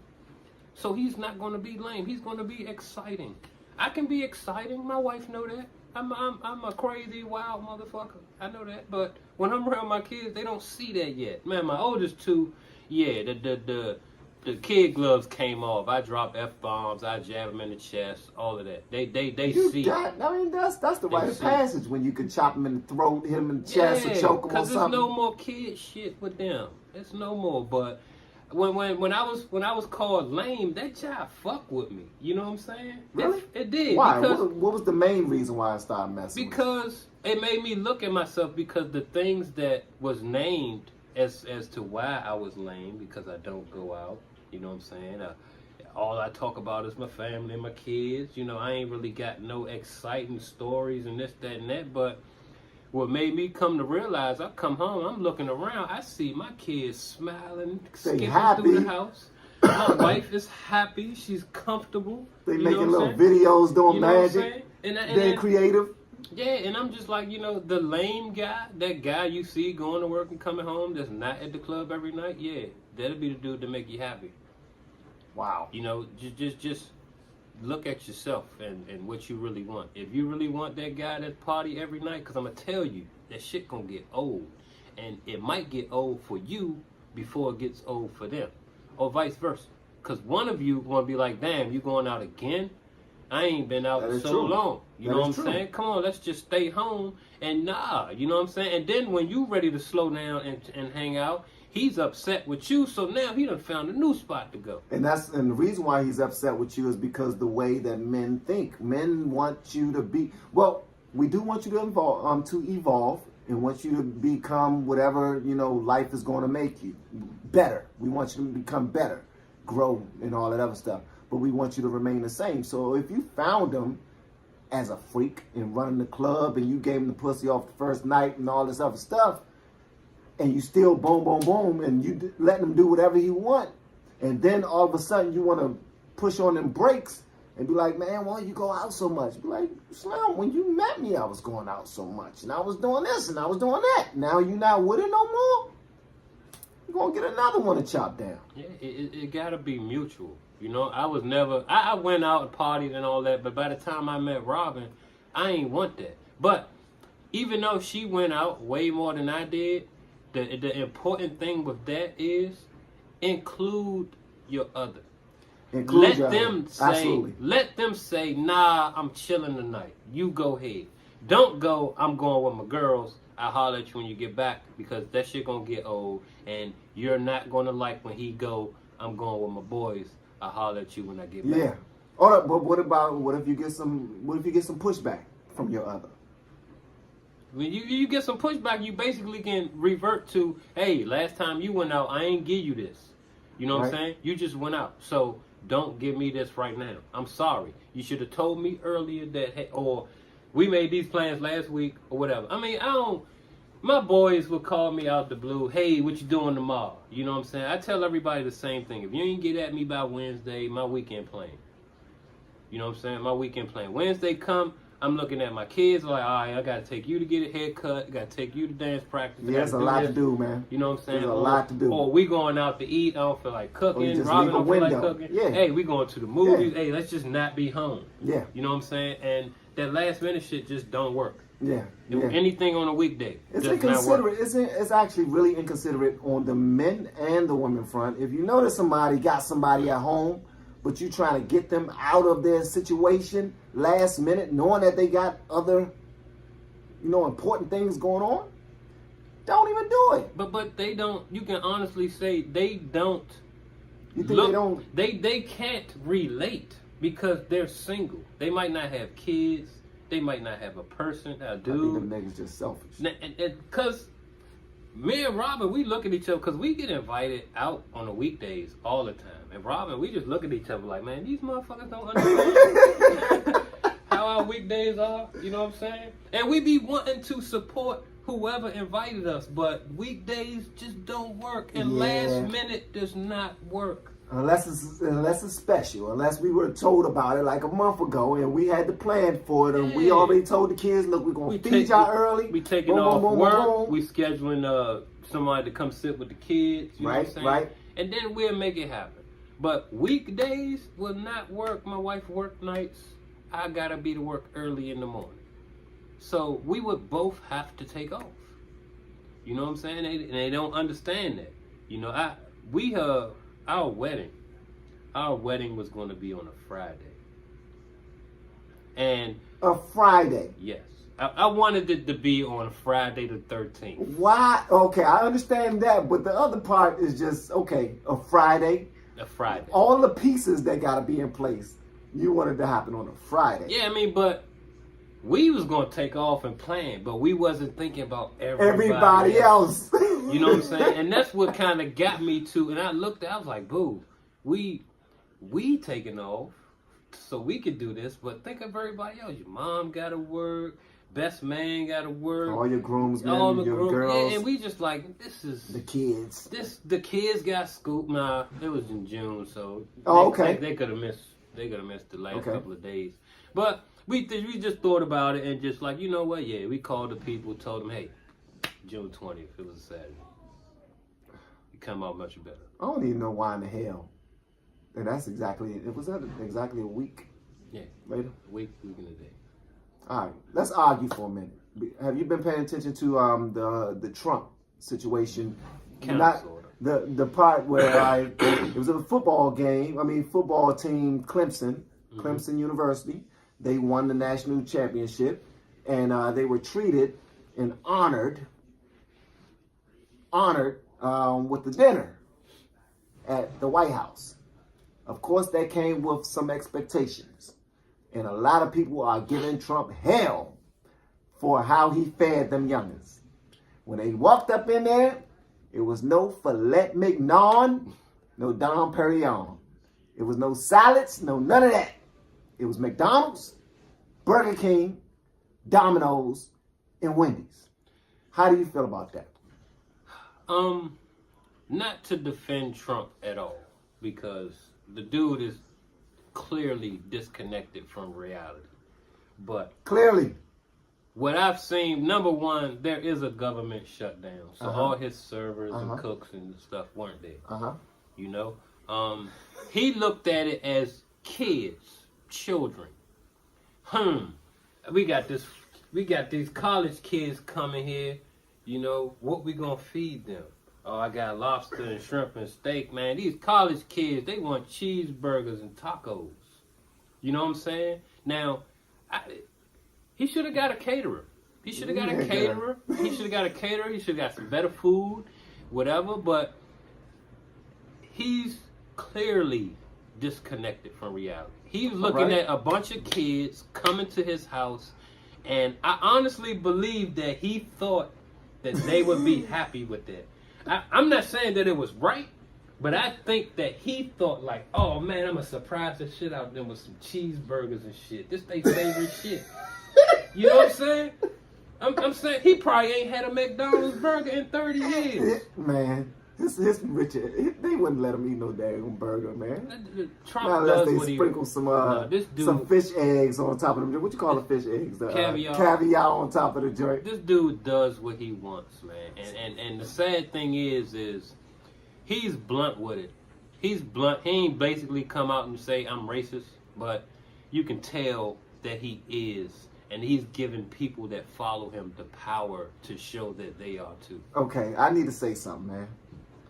So he's not going to be lame. He's going to be exciting. I can be exciting. My wife know that. I'm a crazy, wild motherfucker. I know that. But when I'm around my kids, they don't see that yet. Man, my oldest two, yeah, the kid gloves came off. I drop F-bombs. I jab them in the chest. All of that. They see. That's the rite of passage when you can chop them in the throat, hit them in the chest, or choke them on because something. there's no more kid shit with them. It's no more. But when I was called lame, that job fucked with me. You know what I'm saying? Really? It did. Why? Because, What was the main reason why I started messing with because it made me look at myself because the things that was named as to why I was lame, because I don't go out. You know what I'm saying? All I talk about is my family and my kids. You know, I ain't really got no exciting stories and this, that, and that. But what made me come to realize, I come home, I'm looking around, I see my kids smiling, skipping through the house. My wife is happy. She's comfortable. They making little videos doing magic. They're creative. Yeah, and I'm just like, the lame guy, that guy you see going to work and coming home that's not at the club every night, yeah, that'll be the dude to make you happy. Wow. Just look at yourself and what you really want. If you really want that guy that party every night, because I'm going to tell you, that shit going to get old. And it might get old for you before it gets old for them. Or vice versa. Because one of you going to be like, damn, you going out again? I ain't been out in so long. You know what I'm saying? Come on, let's just stay home. And nah, you know what I'm saying? And then when you ready to slow down and hang out, he's upset with you. So now he done found a new spot to go. And the reason why he's upset with you is because the way that men think. Men want you to be, well, we do want you to evolve and want you to become whatever, life is going to make you better. We want you to become better, grow and all that other stuff. But we want you to remain the same. So if you found him as a freak and running the club and you gave him the pussy off the first night and all this other stuff, and you still boom, boom, boom, and you letting him do whatever he want, and then all of a sudden you want to push on them brakes and be like, man, why you go out so much? Be like, Slim, when you met me, I was going out so much, and I was doing this, and I was doing that. Now you not with it no more? You're going to get another one to chop down. Yeah, it got to be mutual. I went out and partied and all that, but by the time I met Robin, I ain't want that. But even though she went out way more than I did, the important thing with that is include your other. Let them say, nah, I'm chilling tonight. You go ahead. Don't go, I'm going with my girls. I'll holler at you when you get back, because that shit gonna get old, and you're not gonna like when he go, I'm going with my boys. I'll holler at you when I get back. Yeah. All right, but what if you get some pushback from your other? When you get some pushback, you basically can revert to, hey, last time you went out, I ain't give you this. You know what I'm saying? You just went out. So don't give me this right now. I'm sorry. You should have told me earlier that, hey, or we made these plans last week or whatever. I mean, my boys would call me out the blue, hey, what you doing tomorrow? You know what I'm saying? I tell everybody the same thing. If you ain't get at me by Wednesday, my weekend plan. You know what I'm saying? My weekend plan. Wednesday come, I'm looking at my kids like, all right, I got to take you to get a haircut. I got to take you to dance practice. Yeah, there's a lot to do, man. You know what I'm saying? There's a lot to do. Or we going out to eat. I don't feel like cooking. just Robin leave a don't feel like window. cooking. Yeah. Hey, we going to the movies. Yeah. Hey, let's just not be home. Yeah. You know what I'm saying? And that last minute shit just don't work. Yeah. Anything on a weekday It's does not work. inconsiderate. It's actually really inconsiderate on the men and the women front. If you notice somebody got somebody at home, but you trying to get them out of their situation last minute, knowing that they got other, important things going on, don't even do it. But they don't. You can honestly say they don't You think they don't? They can't relate because they're single. They might not have kids. They might not have a person, a dude. I think them niggas just selfish. Because me and Robin, we look at each other because we get invited out on the weekdays all the time. And Robin, we just look at each other like, man, these motherfuckers don't understand how our weekdays are. You know what I'm saying? And we be wanting to support whoever invited us, but weekdays just don't work. And last minute does not work. Unless it's special, unless we were told about it like a month ago and we had the plan for it and we already told the kids, look, we're going to feed y'all early. We taking off work. We scheduling somebody to come sit with the kids. You know what I'm saying? Right. And then we'll make it happen. But weekdays will not work. My wife work nights. I got to be to work early in the morning. So we would both have to take off. You know what I'm saying? And they don't understand that. You know, Our wedding was going to be on a Friday. And a Friday? Yes. I wanted it to be on Friday the 13th. Why? Okay, I understand that, but the other part is just, okay, a Friday. A Friday. All the pieces that got to be in place, you wanted to happen on a Friday. Yeah, I mean, but we was going to take off and plan, but we wasn't thinking about everybody else. You know what I'm saying? And that's what kind of got me to, and I was like, boo, we taking off so we could do this, but think of everybody else. Your mom got to work, best man got to work. All your groomsmen, your girls. Yeah, and we just like, this is... The kids. The kids got scooped. Nah, it was in June, so... They could have missed the last couple of days. But we just thought about it and just like, you know what? Yeah, we called the people, told them, hey, June 20th, it was a Saturday. It come out much better. I don't even know why in the hell. And that's exactly a week. Yeah. Later? A week and a day. All right, let's argue for a minute. Have you been paying attention to the Trump situation? Not the part where it was a football game. I mean, football team Clemson University. They won the national championship, and they were treated and honored with the dinner at the White House. Of course, that came with some expectations. And a lot of people are giving Trump hell for how he fed them youngins. When they walked up in there, it was no filet mignon, no Dom Perignon. It was no salads, none of that. It was McDonald's, Burger King, Domino's, and Wendy's. How do you feel about that? Not to defend Trump at all, because the dude is clearly disconnected from reality. But clearly, what I've seen, number one, there is a government shutdown, so all his servers and cooks and stuff weren't there. You know, he looked at it as kids, children. We got these college kids coming here. You know, what we gonna feed them? Oh, I got lobster and shrimp and steak, man. These college kids, they want cheeseburgers and tacos. You know what I'm saying? Now, he should have got a caterer. He should have got a caterer. He should have got some better food, whatever. But he's clearly disconnected from reality. He's looking at a bunch of kids coming to his house, and I honestly believe that he thought that they would be happy with that. I'm not saying that it was right, but I think that he thought like, oh man, I'm gonna surprise the shit out of them with some cheeseburgers and shit. This they favorite shit. You know what I'm saying? I'm saying he probably ain't had a McDonald's burger in 30 years. Man, his Richard, they wouldn't let him eat no daggone burger, man. Trump not does unless what they he sprinkle some fish eggs on top of them. What you call the fish eggs? Caviar on top of the joint. This dude does what he wants, man. And the sad thing is he's blunt with it. He's blunt. He ain't basically come out and say I'm racist, but you can tell that he is. And he's giving people that follow him the power to show that they are too. Okay, I need to say something, man.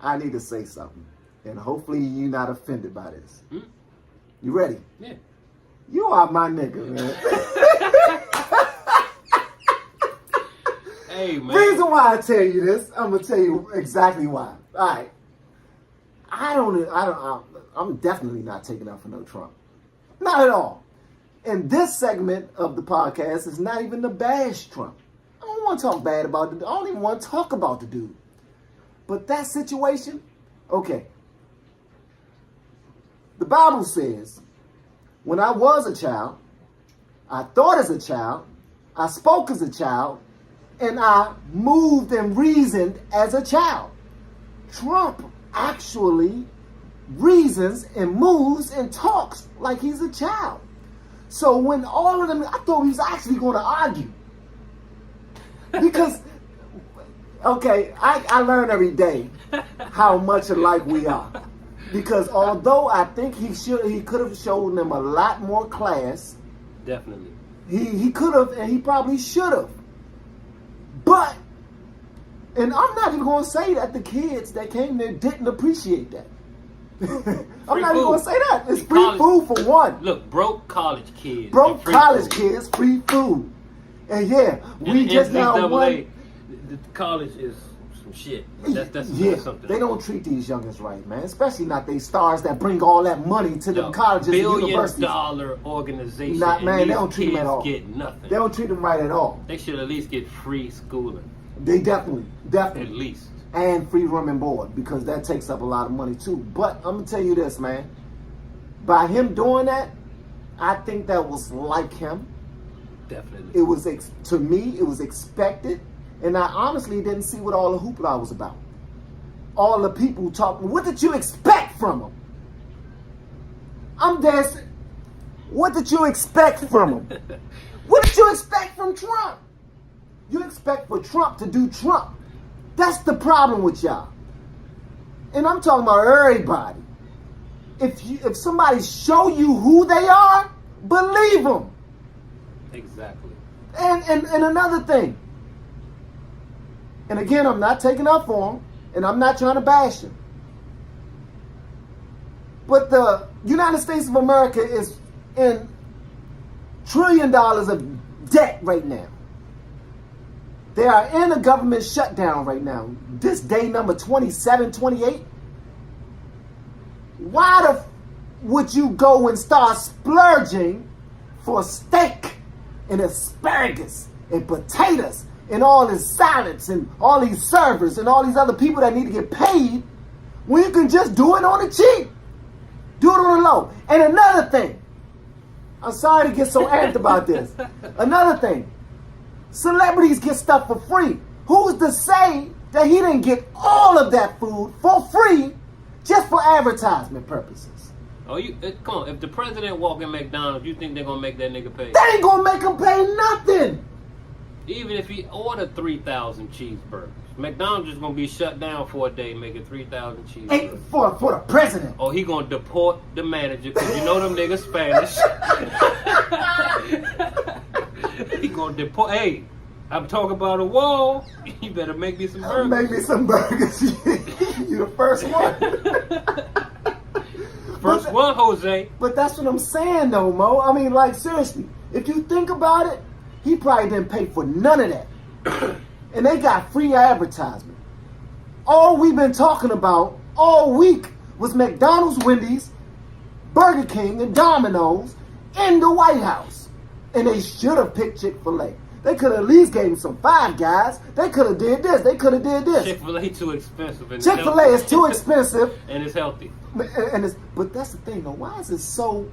I need to say something. And hopefully you're not offended by this. You ready? Yeah. You are my nigga, man. Hey, man. Reason why I tell you this, I'm going to tell you exactly why. All right. I'm definitely not taking up for no Trump. Not at all. And this segment of the podcast is not even to bash Trump. I don't want to talk bad about it. I don't even want to talk about the dude. But that situation, okay. The Bible says, when I was a child, I thought as a child, I spoke as a child, and I moved and reasoned as a child. Trump actually reasons and moves and talks like he's a child. So when all of them, I thought he was actually going to argue. Because, okay, I learn every day how much alike we are. Because although I think he could have shown them a lot more class. Definitely. He could have, and he probably should have. But, and I'm not even going to say that the kids that came there didn't appreciate that. I'm not even going to say that. It's free food for one. Look, broke college kids. Broke college kids, free food. And yeah, we just now won. The college is some shit. That's something. They don't treat these youngins right, man. Especially not they stars that bring all that money to them colleges and universities. $1 billion organization. They don't treat them at all. Get nothing. They don't treat them right at all. They should at least get free schooling. They definitely. At least. And free room and board, because that takes up a lot of money too. But I'm gonna tell you this, man. By him doing that, I think that was like him. Definitely. It was to me, it was expected, and I honestly didn't see what all the hoopla was about. All the people talking. What did you expect from him? I'm dancing. What did you expect from him? What did you expect from Trump? You expect for Trump to do Trump. That's the problem with y'all. And I'm talking about everybody. If somebody show you who they are, believe them. Exactly. And another thing. And again, I'm not taking up for him, and I'm not trying to bash him. But the United States of America is in $1 trillion of debt right now. They are in a government shutdown right now. This day number 27, 28. Why would you go and start splurging for steak and asparagus and potatoes and all these salads and all these servers and all these other people that need to get paid when you can just do it on the cheap? Do it on the low. And another thing. I'm sorry to get so amped about this. Another thing. Celebrities get stuff for free. Who's to say that he didn't get all of that food for free just for advertisement purposes? Oh, come on. If the president walk in McDonald's, you think they're going to make that nigga pay? They ain't going to make him pay nothing. Even if he ordered 3,000 cheeseburgers. McDonald's is going to be shut down for a day making 3,000 cheeseburgers. Hey, for the president. Oh, he going to deport the manager because you know them niggas Spanish. He going to deport. Hey, I'm talking about a wall. You better make me some burgers. Make me some burgers. You the first one. First one, Jose. But that's what I'm saying, though, Mo. I mean, like, seriously. If you think about it, he probably didn't pay for none of that. And they got free advertisement. All we've been talking about all week was McDonald's, Wendy's, Burger King, and Domino's in the White House. And they should have picked Chick-fil-A. They could have at least gave him some Five Guys. They could have did this. They could have did this. Chick-fil-A too expensive. Chick-fil-A is too expensive. And it's healthy. But that's the thing, though. Why is it so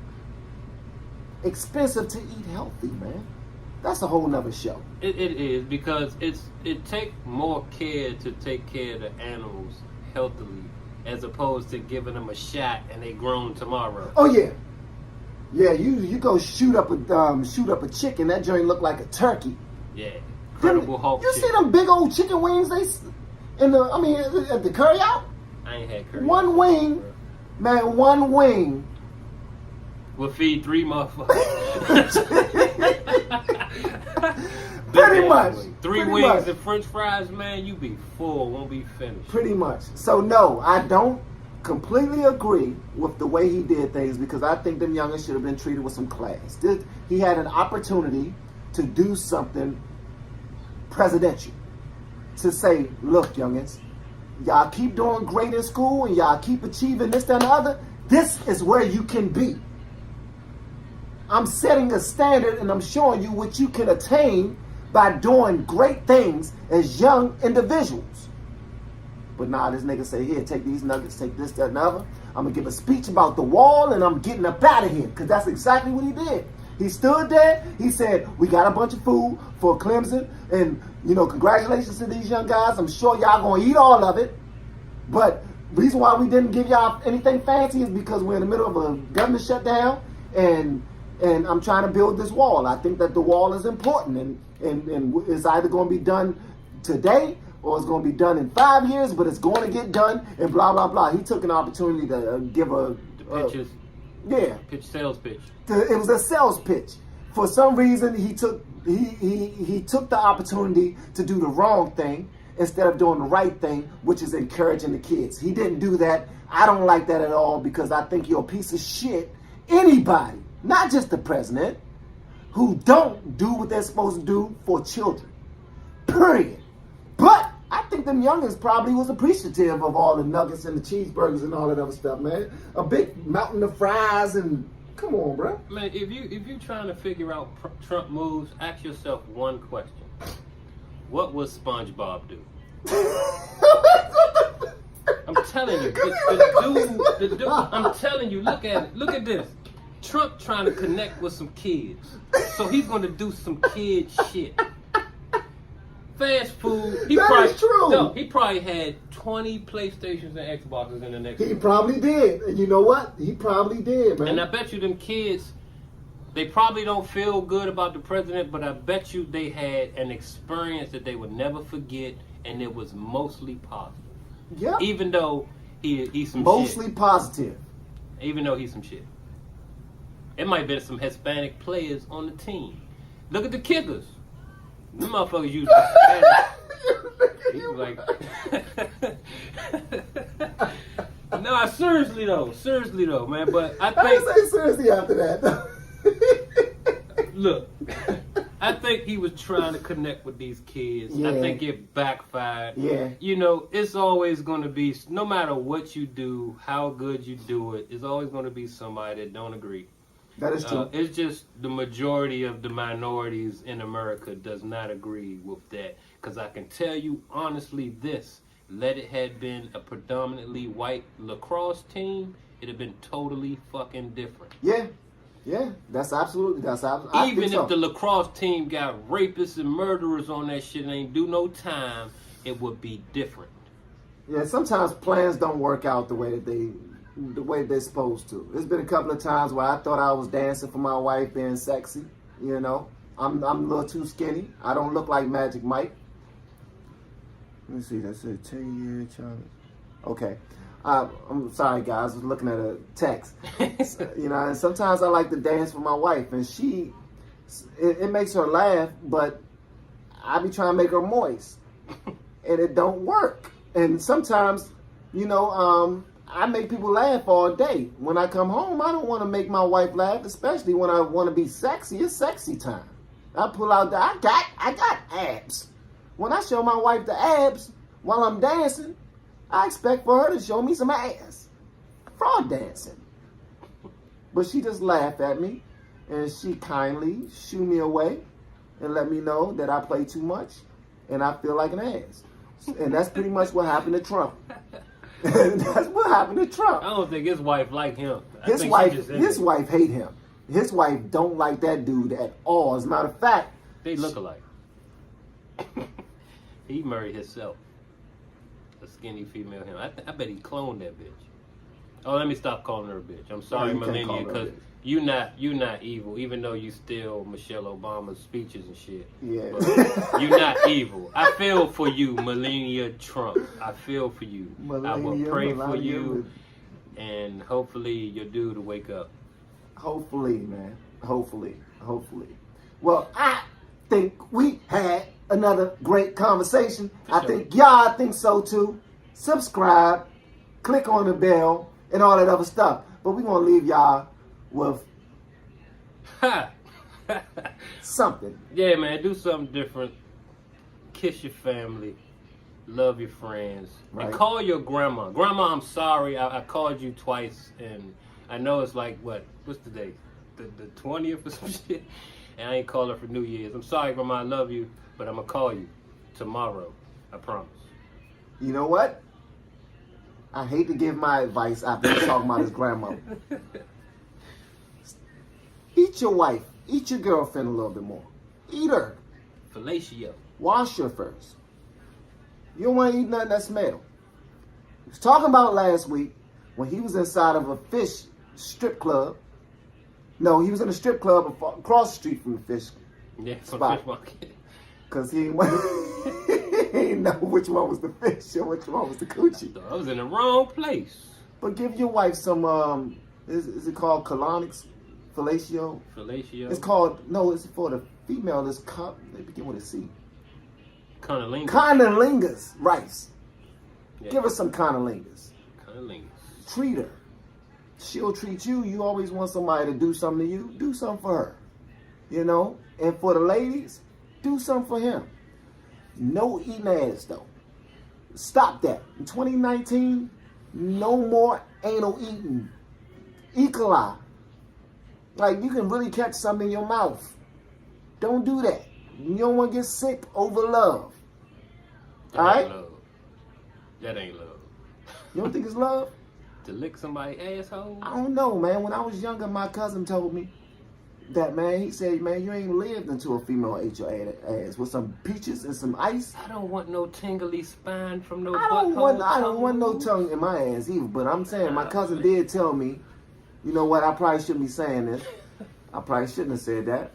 expensive to eat healthy, man? That's a whole nother show. It is because it takes more care to take care of the animals healthily as opposed to giving them a shot and they grown tomorrow. Oh yeah, yeah. You go shoot up a chicken. That joint look like a turkey. Yeah, Incredible Hulk. You see them big old chicken wings? At the curry out. I ain't had curry. One wing, man. One wing will feed 3 motherfuckers. Pretty much. 3 wings and French fries, man. You be full, won't be finished. Pretty much. So no, I don't completely agree with the way he did things because I think them youngins should have been treated with some class. He had an opportunity to do something presidential. To say, look, youngins, y'all keep doing great in school and y'all keep achieving this, that, and the other, this is where you can be. I'm setting a standard and I'm showing you what you can attain by doing great things as young individuals. But nah, this nigga say, here, take these nuggets, take this, that, and the other. I'm going to give a speech about the wall and I'm getting up out of here. Because that's exactly what he did. He stood there. He said, we got a bunch of food for Clemson. And, you know, congratulations to these young guys. I'm sure y'all going to eat all of it. But the reason why we didn't give y'all anything fancy is because we're in the middle of a government shutdown. And I'm trying to build this wall. I think that the wall is important. And it's either going to be done today or it's going to be done in 5 years, but it's going to get done and blah, blah, blah. He took an opportunity to give sales pitch. It was a sales pitch. For some reason, he took the opportunity to do the wrong thing instead of doing the right thing, which is encouraging the kids. He didn't do that. I don't like that at all because I think you're a piece of shit. Anybody, not just the president, who don't do what they're supposed to do for children. Period. But I think them youngins probably was appreciative of all the nuggets and the cheeseburgers and all that other stuff, man. A big mountain of fries and come on, bro. Man, if you trying to figure out Trump moves, ask yourself one question: what would SpongeBob do? I'm telling you, the dude. I'm telling you, look at it. Look at this. Trump trying to connect with some kids, so he's going to do some kid shit. Fast food. Is true. No, he probably had 20 PlayStations and Xboxes in the next. He probably did. And you know what? He probably did, man. And I bet you them kids, they probably don't feel good about the president, but I bet you they had an experience that they would never forget, and it was mostly positive. Yeah. Even though he's some mostly shit. Positive. Even though he's some shit. It might have been some Hispanic players on the team. Look at the kickers. Them motherfuckers use Hispanic. He was like, no, seriously though, man. But I think. I didn't say seriously after that. Look, I think he was trying to connect with these kids. Yeah. I think it backfired. Yeah. You know, it's always going to be, no matter what you do, how good you do it, it's always going to be somebody that don't agree. That is true. It's just the majority of the minorities in America does not agree with that. Because I can tell you honestly this, let it had been a predominantly white lacrosse team, it'd have been totally fucking different. Yeah. That's absolutely. I Even think if so. the lacrosse team got rapists and murderers on that shit and ain't do no time, it would be different. Yeah, sometimes plans don't work out the way they're supposed to. There's been a couple of times where I thought I was dancing for my wife, being sexy. You know, I'm a little too skinny. I don't look like Magic Mike. Let me see. That's a 10-year challenge. Okay. I'm sorry, guys. I was looking at a text. You know, and sometimes I like to dance for my wife, and it makes her laugh, but I be trying to make her moist, and it don't work. And sometimes, you know, I make people laugh all day. When I come home, I don't want to make my wife laugh, especially when I want to be sexy. It's sexy time. I pull out I got abs. When I show my wife the abs while I'm dancing, I expect for her to show me some ass. Fraud dancing. But she just laughed at me, and she kindly shoo me away and let me know that I play too much and I feel like an ass. And that's pretty much what happened to Trump. That's what happened to Trump. I don't think his wife liked him. His wife hate him. His wife don't like that dude at all. As a matter of fact, they look alike. He married himself. A skinny female him. I bet he cloned that bitch. Oh, let me stop calling her a bitch. I'm sorry, you can't call Melania, her a because bitch. you're not evil, even though you steal Michelle Obama's speeches and shit. Yeah. But you're not evil. I feel for you, Melania Trump. I feel for you. I will pray for you, and hopefully your dude will wake up. Hopefully, man. Hopefully. Well, I think we had another great conversation. I think y'all think so too. Subscribe, click on the bell, and all that other stuff. But we're going to leave y'all with something. Yeah, man, do something different. Kiss your family. love your friends, Right. and call your grandma. Grandma, I'm sorry. I called you twice, and I know it's like, what's the date? The 20th or some shit? And I ain't call her for New Year's. I'm sorry, Grandma, I love you, but I'm going to call you tomorrow. I promise. You know what? I hate to give my advice after talking about his grandmother. Eat your wife. Eat your girlfriend a little bit more. Eat her. Fellatio. Wash her first. You don't want to eat nothing that smell. He was talking about last week when he was inside of a fish strip club. No, he was in a strip club across the street from the fish. Yeah, from Spot. Fish Market. Because he didn't know which one was the fish and which one was the coochie. I was in the wrong place. But give your wife some, is it called colonics? Fellatio? Fellatio. It's called, no, it's for the female. It's they begin with a C. Cunnilingus. Conolingus. Rice. Yeah. Give her some conolingus. Cunnilingus. Treat her. She'll treat you. You always want somebody to do something to you. Do something for her. You know? And for the ladies, do something for him. No eating ass, though. Stop that. In 2019, no more anal eating. E. coli. Like, you can really catch something in your mouth. Don't do that. You don't want to get sick over love. That All ain't right? love. That ain't love. You don't think it's love? To lick somebody's asshole? I don't know, man. When I was younger, my cousin told me that, man, he said, man, you ain't lived until a female ate your ass with some peaches and some ice. I don't want no tingly spine from no I don't want no tongue. tongue in my ass either, but I'm saying my cousin did tell me, you know what, I probably shouldn't be saying this. I probably shouldn't have said that.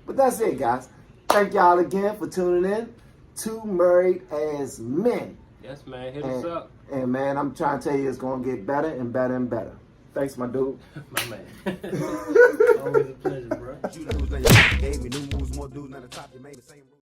But that's it, guys. Thank y'all again for tuning in. Two Married As Men. Yes, man. Hit us up. And man, I'm trying to tell you it's going to get better and better and better. Thanks, my dude. My man. Always a pleasure, bro. You lose, now you gave me new moves, more dudes, now the top, you made the same rules.